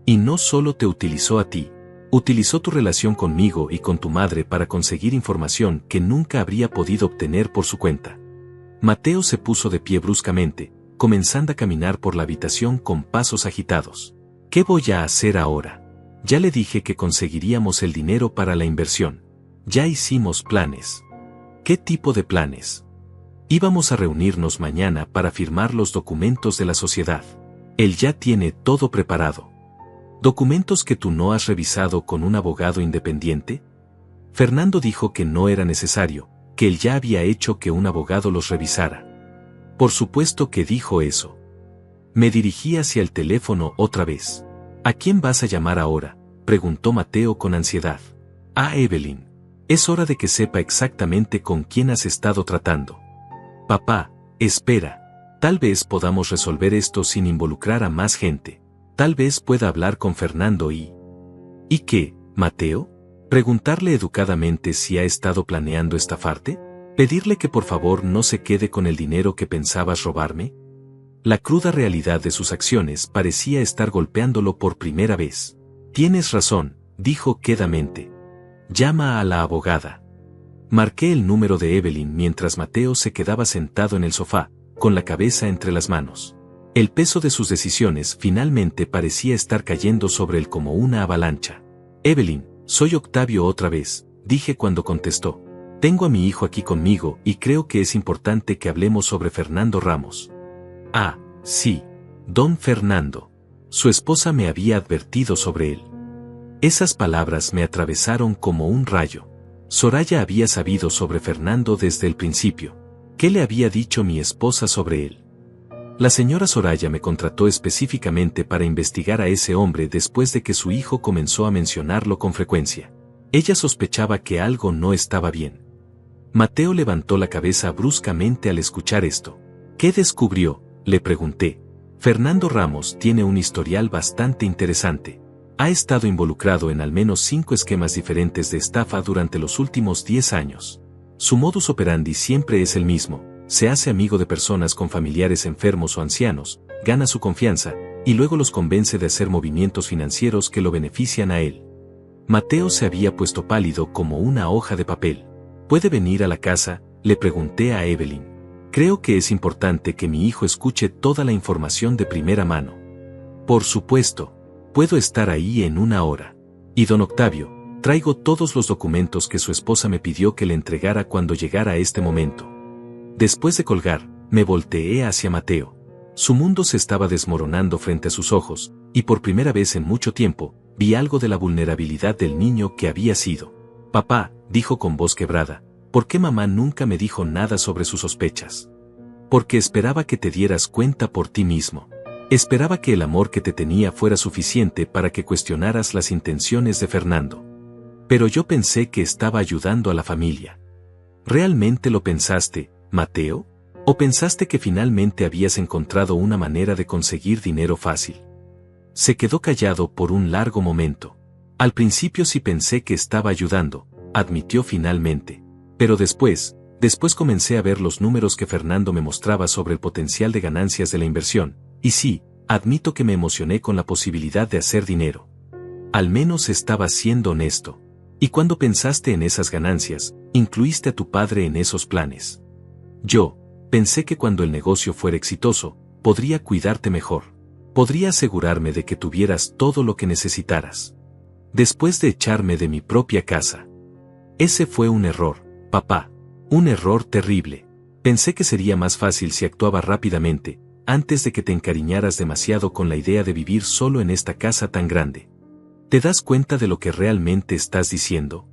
Y no solo te utilizó a ti. Utilizó tu relación conmigo y con tu madre para conseguir información que nunca habría podido obtener por su cuenta. Mateo se puso de pie bruscamente, comenzando a caminar por la habitación con pasos agitados. ¿Qué voy a hacer ahora? Ya le dije que conseguiríamos el dinero para la inversión. Ya hicimos planes. ¿Qué tipo de planes? Íbamos a reunirnos mañana para firmar los documentos de la sociedad. Él ya tiene todo preparado. ¿Documentos que tú no has revisado con un abogado independiente? Fernando dijo que no era necesario, que él ya había hecho que un abogado los revisara. Por supuesto que dijo eso. Me dirigí hacia el teléfono otra vez. ¿A quién vas a llamar ahora?, preguntó Mateo con ansiedad. A Evelyn. Es hora de que sepa exactamente con quién has estado tratando. Papá, espera. Tal vez podamos resolver esto sin involucrar a más gente. Tal vez pueda hablar con Fernando y... ¿Y qué, Mateo? ¿Preguntarle educadamente si ha estado planeando estafarte? ¿Pedirle que por favor no se quede con el dinero que pensabas robarme? La cruda realidad de sus acciones parecía estar golpeándolo por primera vez. Tienes razón, dijo quedamente. Llama a la abogada. Marqué el número de Evelyn mientras Mateo se quedaba sentado en el sofá, con la cabeza entre las manos. El peso de sus decisiones finalmente parecía estar cayendo sobre él como una avalancha. Evelyn, soy Octavio otra vez, dije cuando contestó. Tengo a mi hijo aquí conmigo y creo que es importante que hablemos sobre Fernando Ramos. Ah, sí, don Fernando. Su esposa me había advertido sobre él. Esas palabras me atravesaron como un rayo. Soraya había sabido sobre Fernando desde el principio. ¿Qué le había dicho mi esposa sobre él? La señora Soraya me contrató específicamente para investigar a ese hombre después de que su hijo comenzó a mencionarlo con frecuencia. Ella sospechaba que algo no estaba bien. Mateo levantó la cabeza bruscamente al escuchar esto. ¿Qué descubrió?, le pregunté. Fernando Ramos tiene un historial bastante interesante. Ha estado involucrado en al menos 5 esquemas diferentes de estafa durante los últimos 10 años. Su modus operandi siempre es el mismo: se hace amigo de personas con familiares enfermos o ancianos, gana su confianza, y luego los convence de hacer movimientos financieros que lo benefician a él. Mateo se había puesto pálido como una hoja de papel. ¿Puede venir a la casa?, le pregunté a Evelyn. Creo que es importante que mi hijo escuche toda la información de primera mano. Por supuesto. Puedo estar ahí en 1 hora. Y don Octavio, traigo todos los documentos que su esposa me pidió que le entregara cuando llegara este momento. Después de colgar, me volteé hacia Mateo. Su mundo se estaba desmoronando frente a sus ojos, y por primera vez en mucho tiempo, vi algo de la vulnerabilidad del niño que había sido. Papá, dijo con voz quebrada, ¿por qué mamá nunca me dijo nada sobre sus sospechas? Porque esperaba que te dieras cuenta por ti mismo. Esperaba que el amor que te tenía fuera suficiente para que cuestionaras las intenciones de Fernando. Pero yo pensé que estaba ayudando a la familia. ¿Realmente lo pensaste, Mateo? ¿O pensaste que finalmente habías encontrado una manera de conseguir dinero fácil? Se quedó callado por un largo momento. Al principio sí pensé que estaba ayudando, admitió finalmente. Pero después comencé a ver los números que Fernando me mostraba sobre el potencial de ganancias de la inversión, y sí, admito que me emocioné con la posibilidad de hacer dinero. Al menos estaba siendo honesto. Y cuando pensaste en esas ganancias, incluiste a tu padre en esos planes. Yo pensé que cuando el negocio fuera exitoso, podría cuidarte mejor. Podría asegurarme de que tuvieras todo lo que necesitaras. Después de echarme de mi propia casa. Ese fue un error, papá. Un error terrible. Pensé que sería más fácil si actuaba rápidamente, antes de que te encariñaras demasiado con la idea de vivir solo en esta casa tan grande. ¿Te das cuenta de lo que realmente estás diciendo?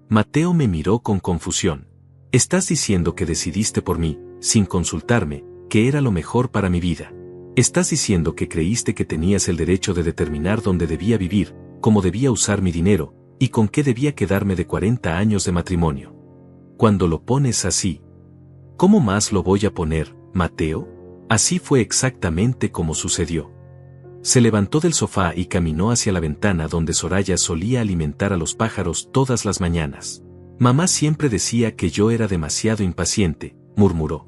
Mateo me miró con confusión. Estás diciendo que decidiste por mí, sin consultarme, que era lo mejor para mi vida. Estás diciendo que creíste que tenías el derecho de determinar dónde debía vivir, cómo debía usar mi dinero, y con qué debía quedarme de 40 años de matrimonio. Cuando lo pones así, ¿cómo más lo voy a poner, Mateo? Así fue exactamente como sucedió. Se levantó del sofá y caminó hacia la ventana donde Soraya solía alimentar a los pájaros todas las mañanas. Mamá siempre decía que yo era demasiado impaciente, murmuró.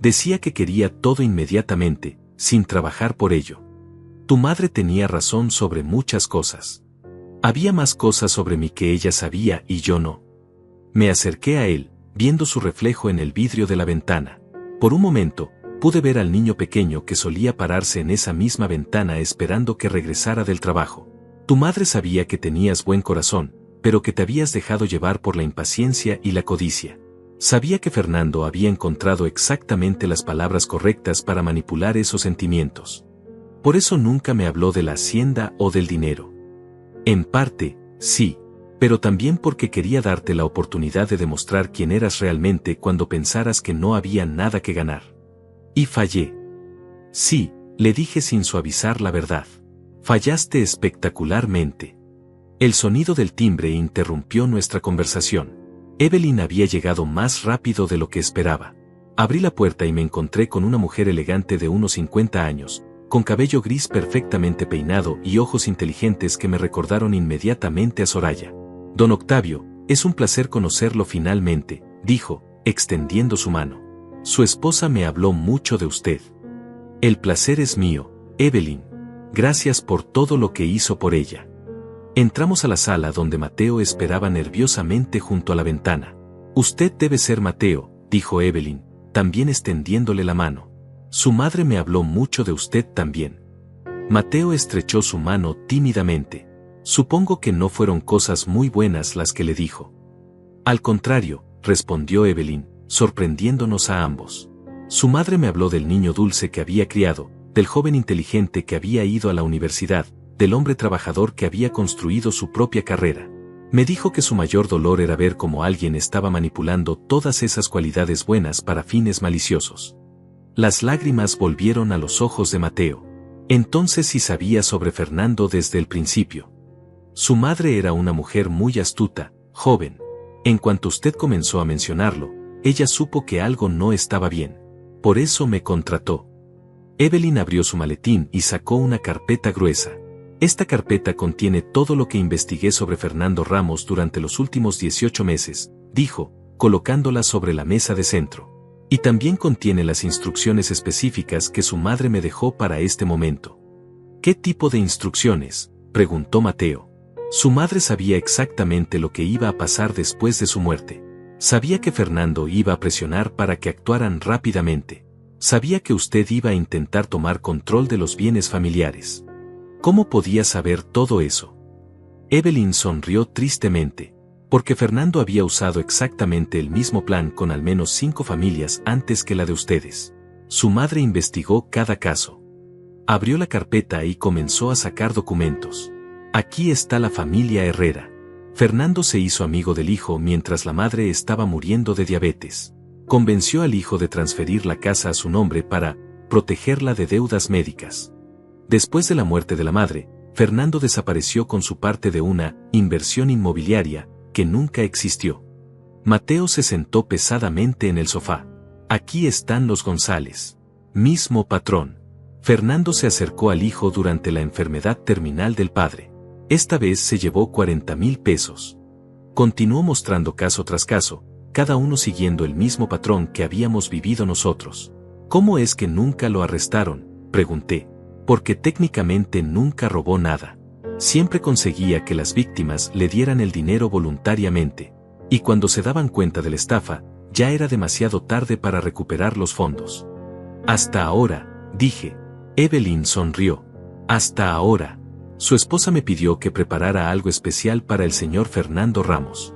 Decía que quería todo inmediatamente, sin trabajar por ello. Tu madre tenía razón sobre muchas cosas. Había más cosas sobre mí que ella sabía y yo no. Me acerqué a él, viendo su reflejo en el vidrio de la ventana. Por un momento, pude ver al niño pequeño que solía pararse en esa misma ventana esperando que regresara del trabajo. Tu madre sabía que tenías buen corazón, pero que te habías dejado llevar por la impaciencia y la codicia. Sabía que Fernando había encontrado exactamente las palabras correctas para manipular esos sentimientos. Por eso nunca me habló de la hacienda o del dinero. En parte, sí, pero también porque quería darte la oportunidad de demostrar quién eras realmente cuando pensaras que no había nada que ganar. Y fallé. Sí, le dije sin suavizar la verdad. Fallaste espectacularmente. El sonido del timbre interrumpió nuestra conversación. Evelyn había llegado más rápido de lo que esperaba. Abrí la puerta y me encontré con una mujer elegante de unos 50 años, con cabello gris perfectamente peinado y ojos inteligentes que me recordaron inmediatamente a Soraya. Don Octavio, es un placer conocerlo finalmente, dijo, extendiendo su mano. Su esposa me habló mucho de usted. El placer es mío, Evelyn. Gracias por todo lo que hizo por ella. Entramos a la sala donde Mateo esperaba nerviosamente junto a la ventana. Usted debe ser Mateo, dijo Evelyn, también extendiéndole la mano. Su madre me habló mucho de usted también. Mateo estrechó su mano tímidamente. Supongo que no fueron cosas muy buenas las que le dijo. Al contrario, respondió Evelyn, sorprendiéndonos a ambos. Su madre me habló del niño dulce que había criado, del joven inteligente que había ido a la universidad, del hombre trabajador que había construido su propia carrera. Me dijo que su mayor dolor era ver cómo alguien estaba manipulando todas esas cualidades buenas para fines maliciosos. Las lágrimas volvieron a los ojos de Mateo. Entonces sí sabía sobre Fernando desde el principio. Su madre era una mujer muy astuta, joven. En cuanto usted comenzó a mencionarlo, ella supo que algo no estaba bien. Por eso me contrató. Evelyn abrió su maletín y sacó una carpeta gruesa. Esta carpeta contiene todo lo que investigué sobre Fernando Ramos durante los últimos 18 meses, dijo, colocándola sobre la mesa de centro. Y también contiene las instrucciones específicas que su madre me dejó para este momento. ¿Qué tipo de instrucciones?, preguntó Mateo. Su madre sabía exactamente lo que iba a pasar después de su muerte. Sabía que Fernando iba a presionar para que actuaran rápidamente. Sabía que usted iba a intentar tomar control de los bienes familiares. ¿Cómo podía saber todo eso? Evelyn sonrió tristemente, porque Fernando había usado exactamente el mismo plan con al menos 5 familias antes que la de ustedes. Su madre investigó cada caso. Abrió la carpeta y comenzó a sacar documentos. Aquí está la familia Herrera. Fernando se hizo amigo del hijo mientras la madre estaba muriendo de diabetes. Convenció al hijo de transferir la casa a su nombre para protegerla de deudas médicas. Después de la muerte de la madre, Fernando desapareció con su parte de una inversión inmobiliaria que nunca existió. Mateo se sentó pesadamente en el sofá. Aquí están los González. Mismo patrón. Fernando se acercó al hijo durante la enfermedad terminal del padre. Esta vez se llevó 40,000 pesos. Continuó mostrando caso tras caso, cada uno siguiendo el mismo patrón que habíamos vivido nosotros. ¿Cómo es que nunca lo arrestaron?, pregunté. Porque técnicamente nunca robó nada. Siempre conseguía que las víctimas le dieran el dinero voluntariamente. Y cuando se daban cuenta de la estafa, ya era demasiado tarde para recuperar los fondos. Hasta ahora, dije. Evelyn sonrió. Hasta ahora. Su esposa me pidió que preparara algo especial para el señor Fernando Ramos.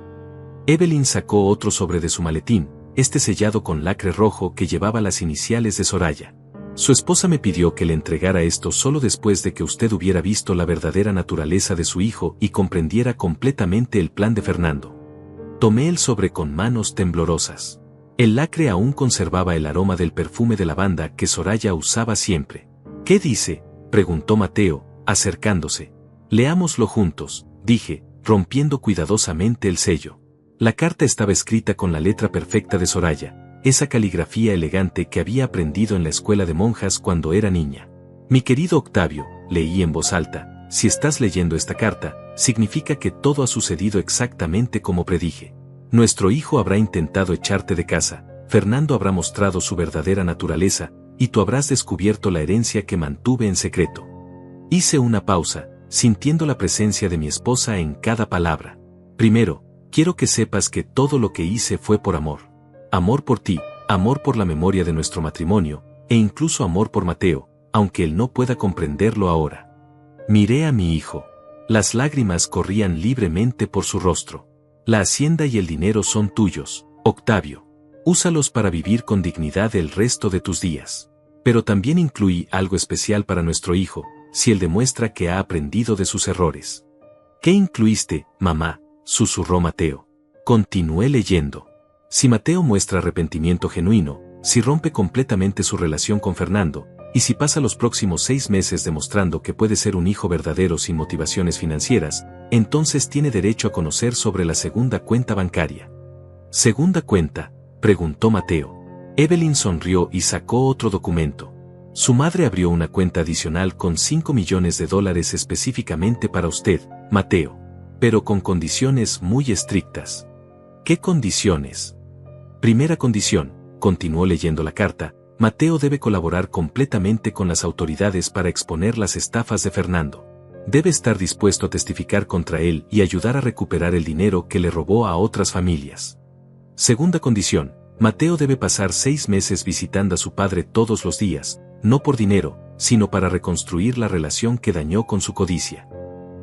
Evelyn sacó otro sobre de su maletín, este sellado con lacre rojo que llevaba las iniciales de Soraya. Su esposa me pidió que le entregara esto solo después de que usted hubiera visto la verdadera naturaleza de su hijo y comprendiera completamente el plan de Fernando. Tomé el sobre con manos temblorosas. El lacre aún conservaba el aroma del perfume de lavanda que Soraya usaba siempre. ¿Qué dice?, preguntó Mateo, acercándose. Leámoslo juntos, dije, rompiendo cuidadosamente el sello. La carta estaba escrita con la letra perfecta de Soraya, esa caligrafía elegante que había aprendido en la escuela de monjas cuando era niña. Mi querido Octavio, leí en voz alta, si estás leyendo esta carta, significa que todo ha sucedido exactamente como predije. Nuestro hijo habrá intentado echarte de casa, Fernando habrá mostrado su verdadera naturaleza, y tú habrás descubierto la herencia que mantuve en secreto. Hice una pausa, sintiendo la presencia de mi esposa en cada palabra. Primero, quiero que sepas que todo lo que hice fue por amor. Amor por ti, amor por la memoria de nuestro matrimonio, e incluso amor por Mateo, aunque él no pueda comprenderlo ahora. Miré a mi hijo. Las lágrimas corrían libremente por su rostro. La hacienda y el dinero son tuyos, Octavio. Úsalos para vivir con dignidad el resto de tus días. Pero también incluí algo especial para nuestro hijo, si él demuestra que ha aprendido de sus errores. ¿Qué incluiste, mamá?, susurró Mateo. Continué leyendo. Si Mateo muestra arrepentimiento genuino, si rompe completamente su relación con Fernando, y si pasa los próximos 6 meses demostrando que puede ser un hijo verdadero sin motivaciones financieras, entonces tiene derecho a conocer sobre la segunda cuenta bancaria. ¿Segunda cuenta?, preguntó Mateo. Evelyn sonrió y sacó otro documento. Su madre abrió una cuenta adicional con $5 millones específicamente para usted, Mateo. Pero con condiciones muy estrictas. ¿Qué condiciones? Primera condición, continuó leyendo la carta, Mateo debe colaborar completamente con las autoridades para exponer las estafas de Fernando. Debe estar dispuesto a testificar contra él y ayudar a recuperar el dinero que le robó a otras familias. Segunda condición, Mateo debe pasar 6 meses visitando a su padre todos los días, no por dinero, sino para reconstruir la relación que dañó con su codicia.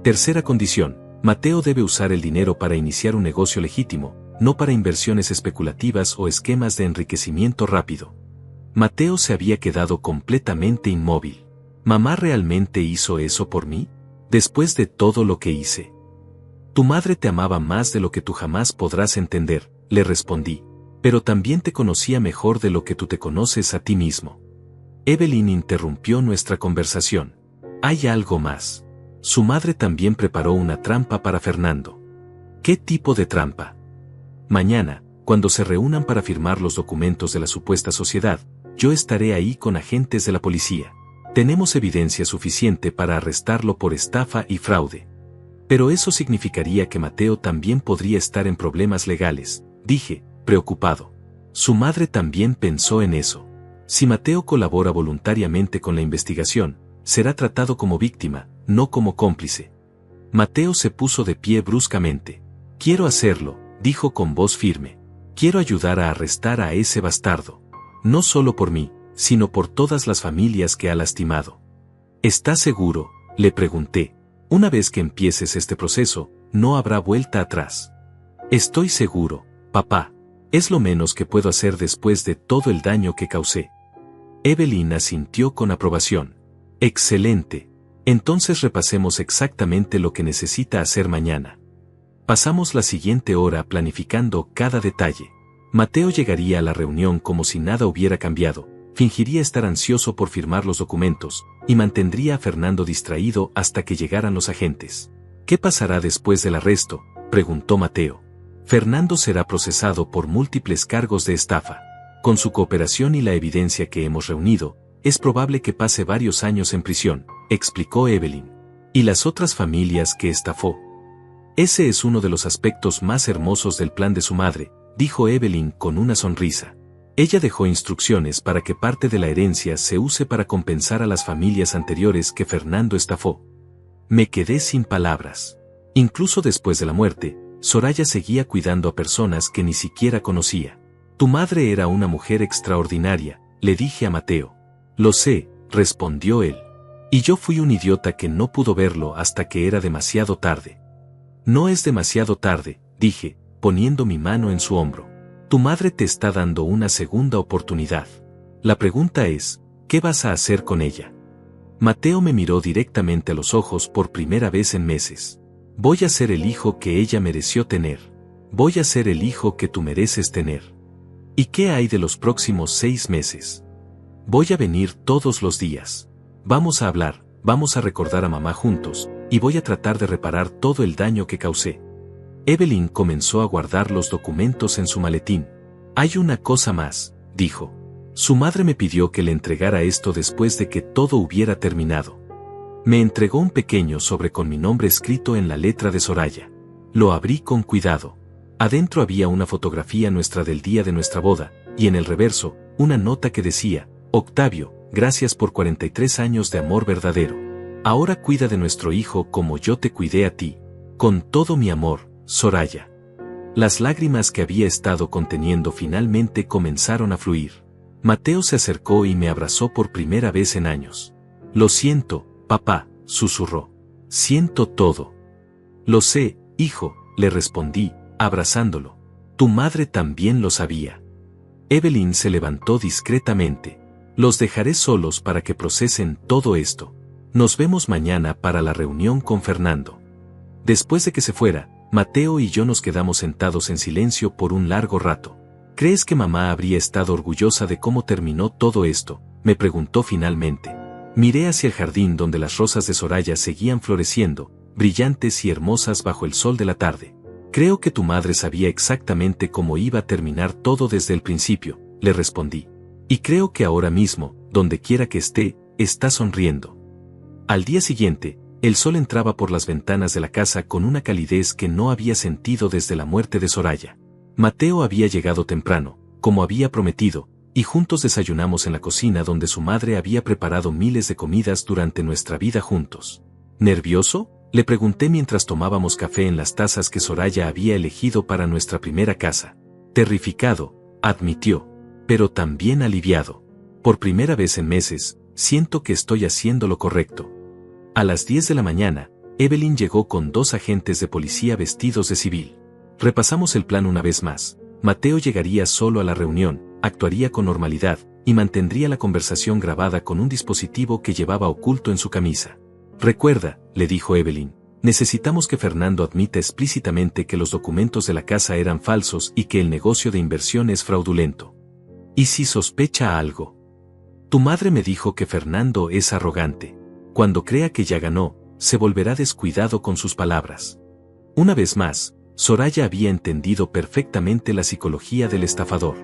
Tercera condición, Mateo debe usar el dinero para iniciar un negocio legítimo, no para inversiones especulativas o esquemas de enriquecimiento rápido. Mateo se había quedado completamente inmóvil. ¿Mamá realmente hizo eso por mí? Después de todo lo que hice. Tu madre te amaba más de lo que tú jamás podrás entender, le respondí, pero también te conocía mejor de lo que tú te conoces a ti mismo. Evelyn interrumpió nuestra conversación. Hay algo más. Su madre también preparó una trampa para Fernando. ¿Qué tipo de trampa? Mañana, cuando se reúnan para firmar los documentos de la supuesta sociedad, yo estaré ahí con agentes de la policía. Tenemos evidencia suficiente para arrestarlo por estafa y fraude. Pero eso significaría que Mateo también podría estar en problemas legales, dije, preocupado. Su madre también pensó en eso. Si Mateo colabora voluntariamente con la investigación, será tratado como víctima, no como cómplice. Mateo se puso de pie bruscamente. Quiero hacerlo, dijo con voz firme. Quiero ayudar a arrestar a ese bastardo. No solo por mí, sino por todas las familias que ha lastimado. ¿Estás seguro?, le pregunté. Una vez que empieces este proceso, no habrá vuelta atrás. Estoy seguro, papá. Es lo menos que puedo hacer después de todo el daño que causé. Evelyn asintió con aprobación. Excelente. Entonces repasemos exactamente lo que necesita hacer mañana. Pasamos la siguiente hora planificando cada detalle. Mateo llegaría a la reunión como si nada hubiera cambiado, fingiría estar ansioso por firmar los documentos, y mantendría a Fernando distraído hasta que llegaran los agentes. ¿Qué pasará después del arresto?, preguntó Mateo. Fernando será procesado por múltiples cargos de estafa. Con su cooperación y la evidencia que hemos reunido, es probable que pase varios años en prisión, explicó Evelyn. ¿Y las otras familias que estafó? Ese es uno de los aspectos más hermosos del plan de su madre, dijo Evelyn con una sonrisa. Ella dejó instrucciones para que parte de la herencia se use para compensar a las familias anteriores que Fernando estafó. Me quedé sin palabras. Incluso después de la muerte, Soraya seguía cuidando a personas que ni siquiera conocía. Tu madre era una mujer extraordinaria, le dije a Mateo. Lo sé, respondió él. Y yo fui un idiota que no pudo verlo hasta que era demasiado tarde. No es demasiado tarde, dije, poniendo mi mano en su hombro. Tu madre te está dando una segunda oportunidad. La pregunta es, ¿qué vas a hacer con ella? Mateo me miró directamente a los ojos por primera vez en meses. Voy a ser el hijo que ella mereció tener. Voy a ser el hijo que tú mereces tener. ¿Y qué hay de los próximos 6 meses? Voy a venir todos los días. Vamos a hablar, vamos a recordar a mamá juntos, y voy a tratar de reparar todo el daño que causé. Evelyn comenzó a guardar los documentos en su maletín. Hay una cosa más, dijo. Su madre me pidió que le entregara esto después de que todo hubiera terminado. Me entregó un pequeño sobre con mi nombre escrito en la letra de Soraya. Lo abrí con cuidado. Adentro había una fotografía nuestra del día de nuestra boda, y en el reverso, una nota que decía, Octavio, gracias por 43 años de amor verdadero. Ahora cuida de nuestro hijo como yo te cuidé a ti. Con todo mi amor, Soraya. Las lágrimas que había estado conteniendo finalmente comenzaron a fluir. Mateo se acercó y me abrazó por primera vez en años. Lo siento, papá, susurró. Siento todo. Lo sé, hijo, le respondí, abrazándolo. Tu madre también lo sabía. Evelyn se levantó discretamente. Los dejaré solos para que procesen todo esto. Nos vemos mañana para la reunión con Fernando. Después de que se fuera, Mateo y yo nos quedamos sentados en silencio por un largo rato. ¿Crees que mamá habría estado orgullosa de cómo terminó todo esto?, me preguntó finalmente. Miré hacia el jardín donde las rosas de Soraya seguían floreciendo, brillantes y hermosas bajo el sol de la tarde. Creo que tu madre sabía exactamente cómo iba a terminar todo desde el principio, le respondí. Y creo que ahora mismo, donde quiera que esté, está sonriendo. Al día siguiente, el sol entraba por las ventanas de la casa con una calidez que no había sentido desde la muerte de Soraya. Mateo había llegado temprano, como había prometido, y juntos desayunamos en la cocina donde su madre había preparado miles de comidas durante nuestra vida juntos. ¿Nervioso?, le pregunté mientras tomábamos café en las tazas que Soraya había elegido para nuestra primera casa. Terrificado, admitió, pero también aliviado. Por primera vez en meses, siento que estoy haciendo lo correcto. A las 10 de la mañana, Evelyn llegó con 2 agentes de policía vestidos de civil. Repasamos el plan una vez más. Mateo llegaría solo a la reunión, actuaría con normalidad, y mantendría la conversación grabada con un dispositivo que llevaba oculto en su camisa. Recuerda, le dijo Evelyn, necesitamos que Fernando admita explícitamente que los documentos de la casa eran falsos y que el negocio de inversión es fraudulento. ¿Y si sospecha algo? Tu madre me dijo que Fernando es arrogante. Cuando crea que ya ganó, se volverá descuidado con sus palabras. Una vez más, Soraya había entendido perfectamente la psicología del estafador.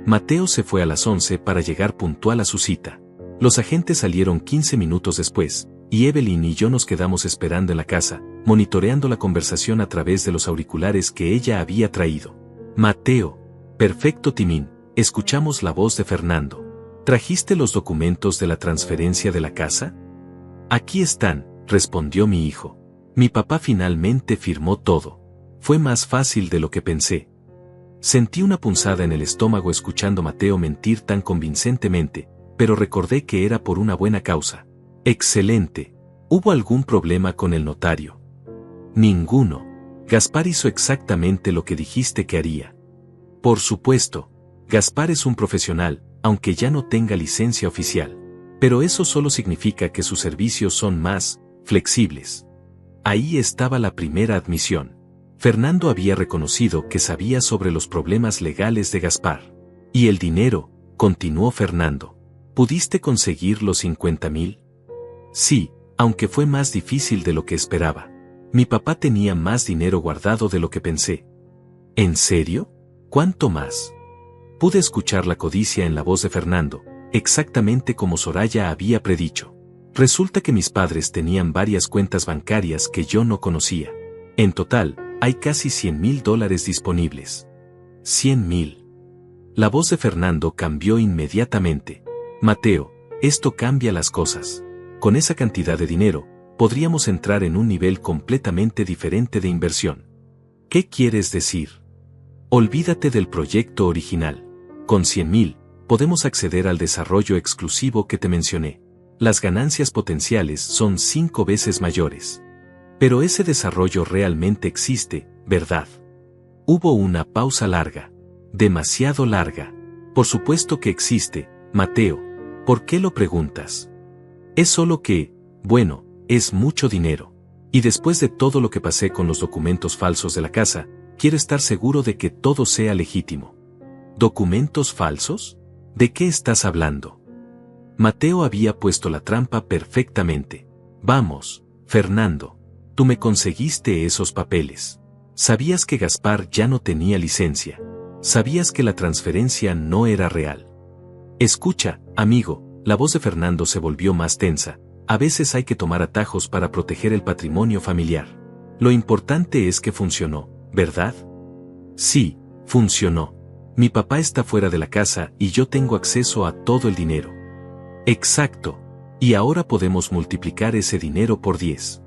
Mateo se fue a las 11 para llegar puntual a su cita. Los agentes salieron 15 minutos después, y Evelyn y yo nos quedamos esperando en la casa, monitoreando la conversación a través de los auriculares que ella había traído. Mateo. Perfecto, Timín, escuchamos la voz de Fernando. ¿Trajiste los documentos de la transferencia de la casa? Aquí están, respondió mi hijo. Mi papá finalmente firmó todo. Fue más fácil de lo que pensé. Sentí una punzada en el estómago escuchando a Mateo mentir tan convincentemente, pero recordé que era por una buena causa. Excelente. ¿Hubo algún problema con el notario? Ninguno. Gaspar hizo exactamente lo que dijiste que haría. Por supuesto. Gaspar es un profesional, aunque ya no tenga licencia oficial. Pero eso solo significa que sus servicios son más flexibles. Ahí estaba la primera admisión. Fernando había reconocido que sabía sobre los problemas legales de Gaspar. Y el dinero, continuó Fernando. ¿Pudiste conseguir los 50,000? Sí, aunque fue más difícil de lo que esperaba. Mi papá tenía más dinero guardado de lo que pensé. ¿En serio? ¿Cuánto más? Pude escuchar la codicia en la voz de Fernando, exactamente como Soraya había predicho. Resulta que mis padres tenían varias cuentas bancarias que yo no conocía. En total, hay casi $100,000 disponibles. 100,000. La voz de Fernando cambió inmediatamente. Mateo, esto cambia las cosas. Con esa cantidad de dinero, podríamos entrar en un nivel completamente diferente de inversión. ¿Qué quieres decir? Olvídate del proyecto original. Con 100,000, podemos acceder al desarrollo exclusivo que te mencioné. Las ganancias potenciales son 5 veces mayores. Pero ese desarrollo realmente existe, ¿verdad? Hubo una pausa larga. Demasiado larga. Por supuesto que existe, Mateo. ¿Por qué lo preguntas? Es solo que, bueno, es mucho dinero. Y después de todo lo que pasé con los documentos falsos de la casa, quiero estar seguro de que todo sea legítimo. ¿Documentos falsos? ¿De qué estás hablando? Mateo había puesto la trampa perfectamente. Vamos, Fernando. Tú me conseguiste esos papeles. Sabías que Gaspar ya no tenía licencia. Sabías que la transferencia no era real. Escucha, amigo, la voz de Fernando se volvió más tensa. A veces hay que tomar atajos para proteger el patrimonio familiar. Lo importante es que funcionó, ¿verdad? Sí, funcionó. Mi papá está fuera de la casa y yo tengo acceso a todo el dinero. Exacto. Y ahora podemos multiplicar ese dinero por 10.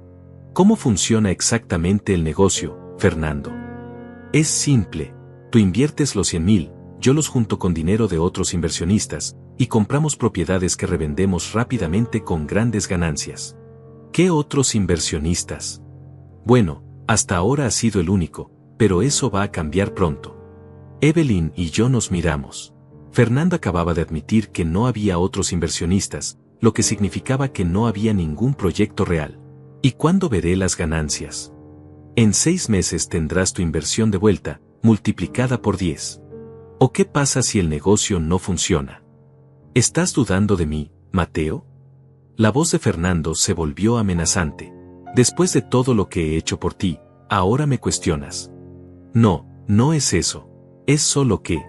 ¿Cómo funciona exactamente el negocio, Fernando? Es simple. Tú inviertes los 100,000, yo los junto con dinero de otros inversionistas, y compramos propiedades que revendemos rápidamente con grandes ganancias. ¿Qué otros inversionistas? Bueno, hasta ahora ha sido el único, pero eso va a cambiar pronto. Evelyn y yo nos miramos. Fernando acababa de admitir que no había otros inversionistas, lo que significaba que no había ningún proyecto real. ¿Y cuándo veré las ganancias? En 6 meses tendrás tu inversión de vuelta, multiplicada por 10. ¿O qué pasa si el negocio no funciona? ¿Estás dudando de mí, Mateo? La voz de Fernando se volvió amenazante. Después de todo lo que he hecho por ti, ahora me cuestionas. No, no es eso. Es solo que...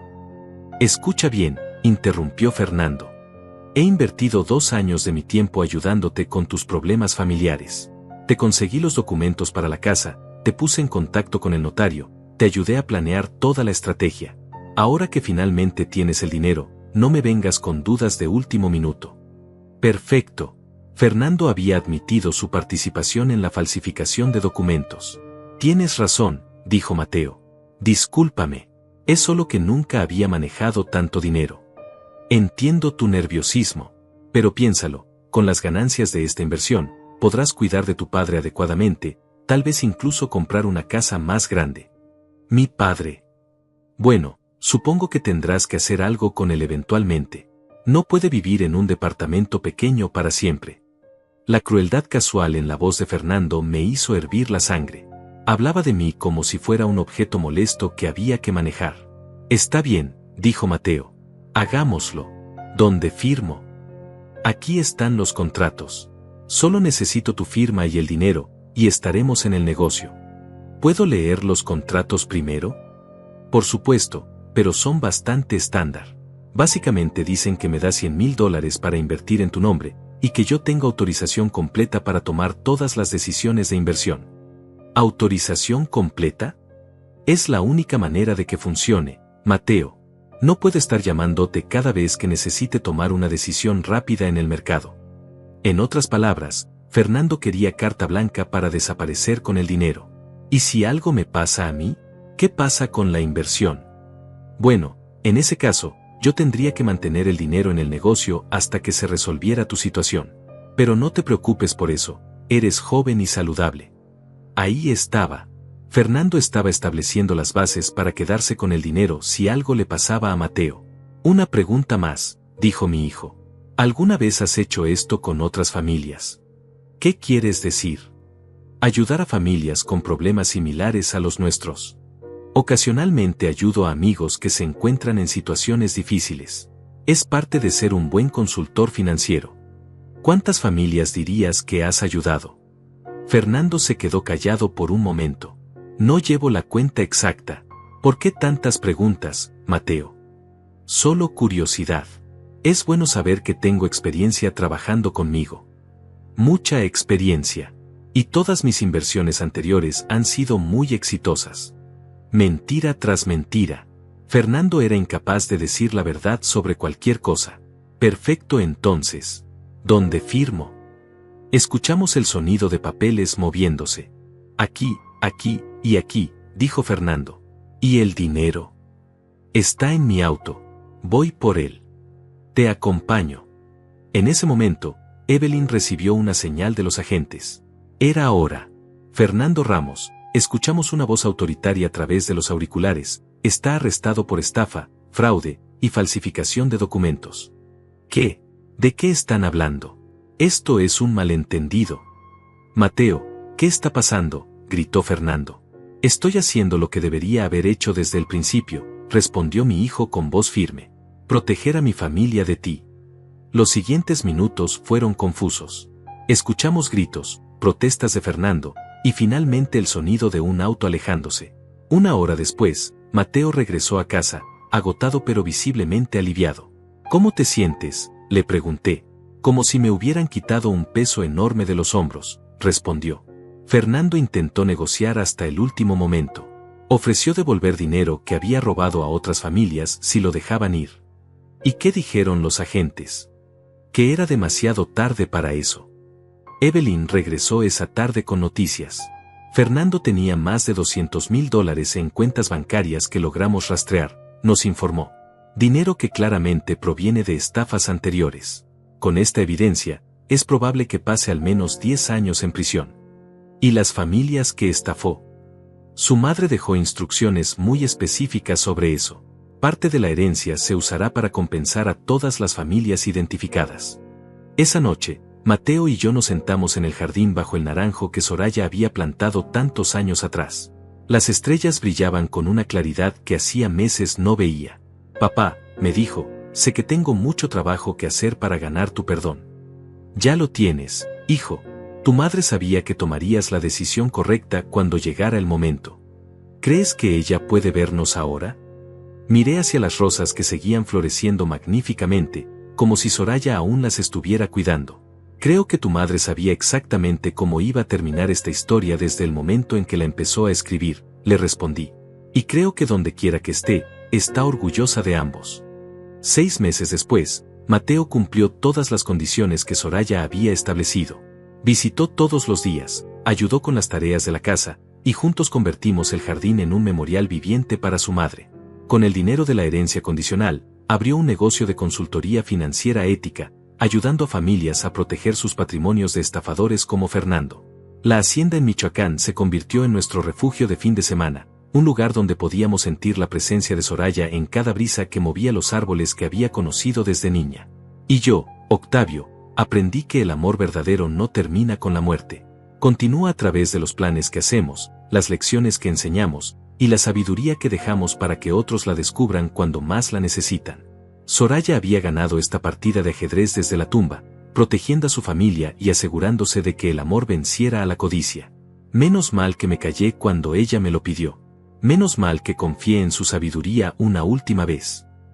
Escucha bien, interrumpió Fernando. He invertido 2 años de mi tiempo ayudándote con tus problemas familiares. Te conseguí los documentos para la casa, te puse en contacto con el notario, te ayudé a planear toda la estrategia. Ahora que finalmente tienes el dinero, no me vengas con dudas de último minuto. Perfecto. Fernando había admitido su participación en la falsificación de documentos. Tienes razón, dijo Mateo. Discúlpame. Es solo que nunca había manejado tanto dinero. Entiendo tu nerviosismo, pero piénsalo, con las ganancias de esta inversión, podrás cuidar de tu padre adecuadamente, tal vez incluso comprar una casa más grande. Mi padre. Bueno, supongo que tendrás que hacer algo con él eventualmente. No puede vivir en un departamento pequeño para siempre. La crueldad casual en la voz de Fernando me hizo hervir la sangre. Hablaba de mí como si fuera un objeto molesto que había que manejar. Está bien, dijo Mateo. Hagámoslo. ¿Dónde firmo? Aquí están los contratos. Solo necesito tu firma y el dinero, y estaremos en el negocio. ¿Puedo leer los contratos primero? Por supuesto, pero son bastante estándar. Básicamente dicen que me das $100,000 para invertir en tu nombre, y que yo tengo autorización completa para tomar todas las decisiones de inversión. ¿Autorización completa? Es la única manera de que funcione, Mateo. No puedo estar llamándote cada vez que necesite tomar una decisión rápida en el mercado. En otras palabras, Fernando quería carta blanca para desaparecer con el dinero. ¿Y si algo me pasa a mí? ¿Qué pasa con la inversión? Bueno, en ese caso, yo tendría que mantener el dinero en el negocio hasta que se resolviera tu situación. Pero no te preocupes por eso, eres joven y saludable. Ahí estaba. Fernando estaba estableciendo las bases para quedarse con el dinero si algo le pasaba a Mateo. Una pregunta más, dijo mi hijo. ¿Alguna vez has hecho esto con otras familias? ¿Qué quieres decir? Ayudar a familias con problemas similares a los nuestros. Ocasionalmente ayudo a amigos que se encuentran en situaciones difíciles. Es parte de ser un buen consultor financiero. ¿Cuántas familias dirías que has ayudado? Fernando se quedó callado por un momento. No llevo la cuenta exacta. ¿Por qué tantas preguntas, Mateo? Solo curiosidad. Es bueno saber que tengo experiencia trabajando conmigo. Mucha experiencia. Y todas mis inversiones anteriores han sido muy exitosas. Mentira tras mentira. Fernando era incapaz de decir la verdad sobre cualquier cosa. Perfecto entonces. ¿Dónde firmo? Escuchamos el sonido de papeles moviéndose. Aquí, aquí y aquí, dijo Fernando. ¿Y el dinero? Está en mi auto. Voy por él. Te acompaño. En ese momento, Evelyn recibió una señal de los agentes. Era hora. Fernando Ramos, escuchamos una voz autoritaria a través de los auriculares. Está arrestado por estafa, fraude y falsificación de documentos. ¿Qué? ¿De qué están hablando? Esto es un malentendido. Mateo, ¿qué está pasando?, gritó Fernando. Estoy haciendo lo que debería haber hecho desde el principio, respondió mi hijo con voz firme. Proteger a mi familia de ti. Los siguientes minutos fueron confusos. Escuchamos gritos, protestas de Fernando, y finalmente el sonido de un auto alejándose. Una hora después, Mateo regresó a casa, agotado pero visiblemente aliviado. ¿Cómo te sientes?, le pregunté. Como si me hubieran quitado un peso enorme de los hombros, respondió. Fernando intentó negociar hasta el último momento. Ofreció devolver dinero que había robado a otras familias si lo dejaban ir. ¿Y qué dijeron los agentes? Que era demasiado tarde para eso. Evelyn regresó esa tarde con noticias. Fernando tenía más de $200,000 en cuentas bancarias que logramos rastrear, nos informó. Dinero que claramente proviene de estafas anteriores. Con esta evidencia, es probable que pase al menos 10 años en prisión. ¿Y las familias que estafó? Su madre dejó instrucciones muy específicas sobre eso. Parte de la herencia se usará para compensar a todas las familias identificadas. Esa noche, Mateo y yo nos sentamos en el jardín bajo el naranjo que Soraya había plantado tantos años atrás. Las estrellas brillaban con una claridad que hacía meses no veía. Papá, me dijo, sé que tengo mucho trabajo que hacer para ganar tu perdón. Ya lo tienes, hijo. Tu madre sabía que tomarías la decisión correcta cuando llegara el momento. ¿Crees que ella puede vernos ahora? Miré hacia las rosas que seguían floreciendo magníficamente, como si Soraya aún las estuviera cuidando. Creo que tu madre sabía exactamente cómo iba a terminar esta historia desde el momento en que la empezó a escribir, le respondí. Y creo que donde quiera que esté, está orgullosa de ambos. 6 meses después, Mateo cumplió todas las condiciones que Soraya había establecido. Visitó todos los días, ayudó con las tareas de la casa, y juntos convertimos el jardín en un memorial viviente para su madre. Con el dinero de la herencia condicional, abrió un negocio de consultoría financiera ética, ayudando a familias a proteger sus patrimonios de estafadores como Fernando. La hacienda en Michoacán se convirtió en nuestro refugio de fin de semana, un lugar donde podíamos sentir la presencia de Soraya en cada brisa que movía los árboles que había conocido desde niña. Y yo, Octavio, aprendí que el amor verdadero no termina con la muerte. Continúa a través de los planes que hacemos, las lecciones que enseñamos, y la sabiduría que dejamos para que otros la descubran cuando más la necesitan. Soraya había ganado esta partida de ajedrez desde la tumba, protegiendo a su familia y asegurándose de que el amor venciera a la codicia. Menos mal que me callé cuando ella me lo pidió. Menos mal que confié en su sabiduría una última vez.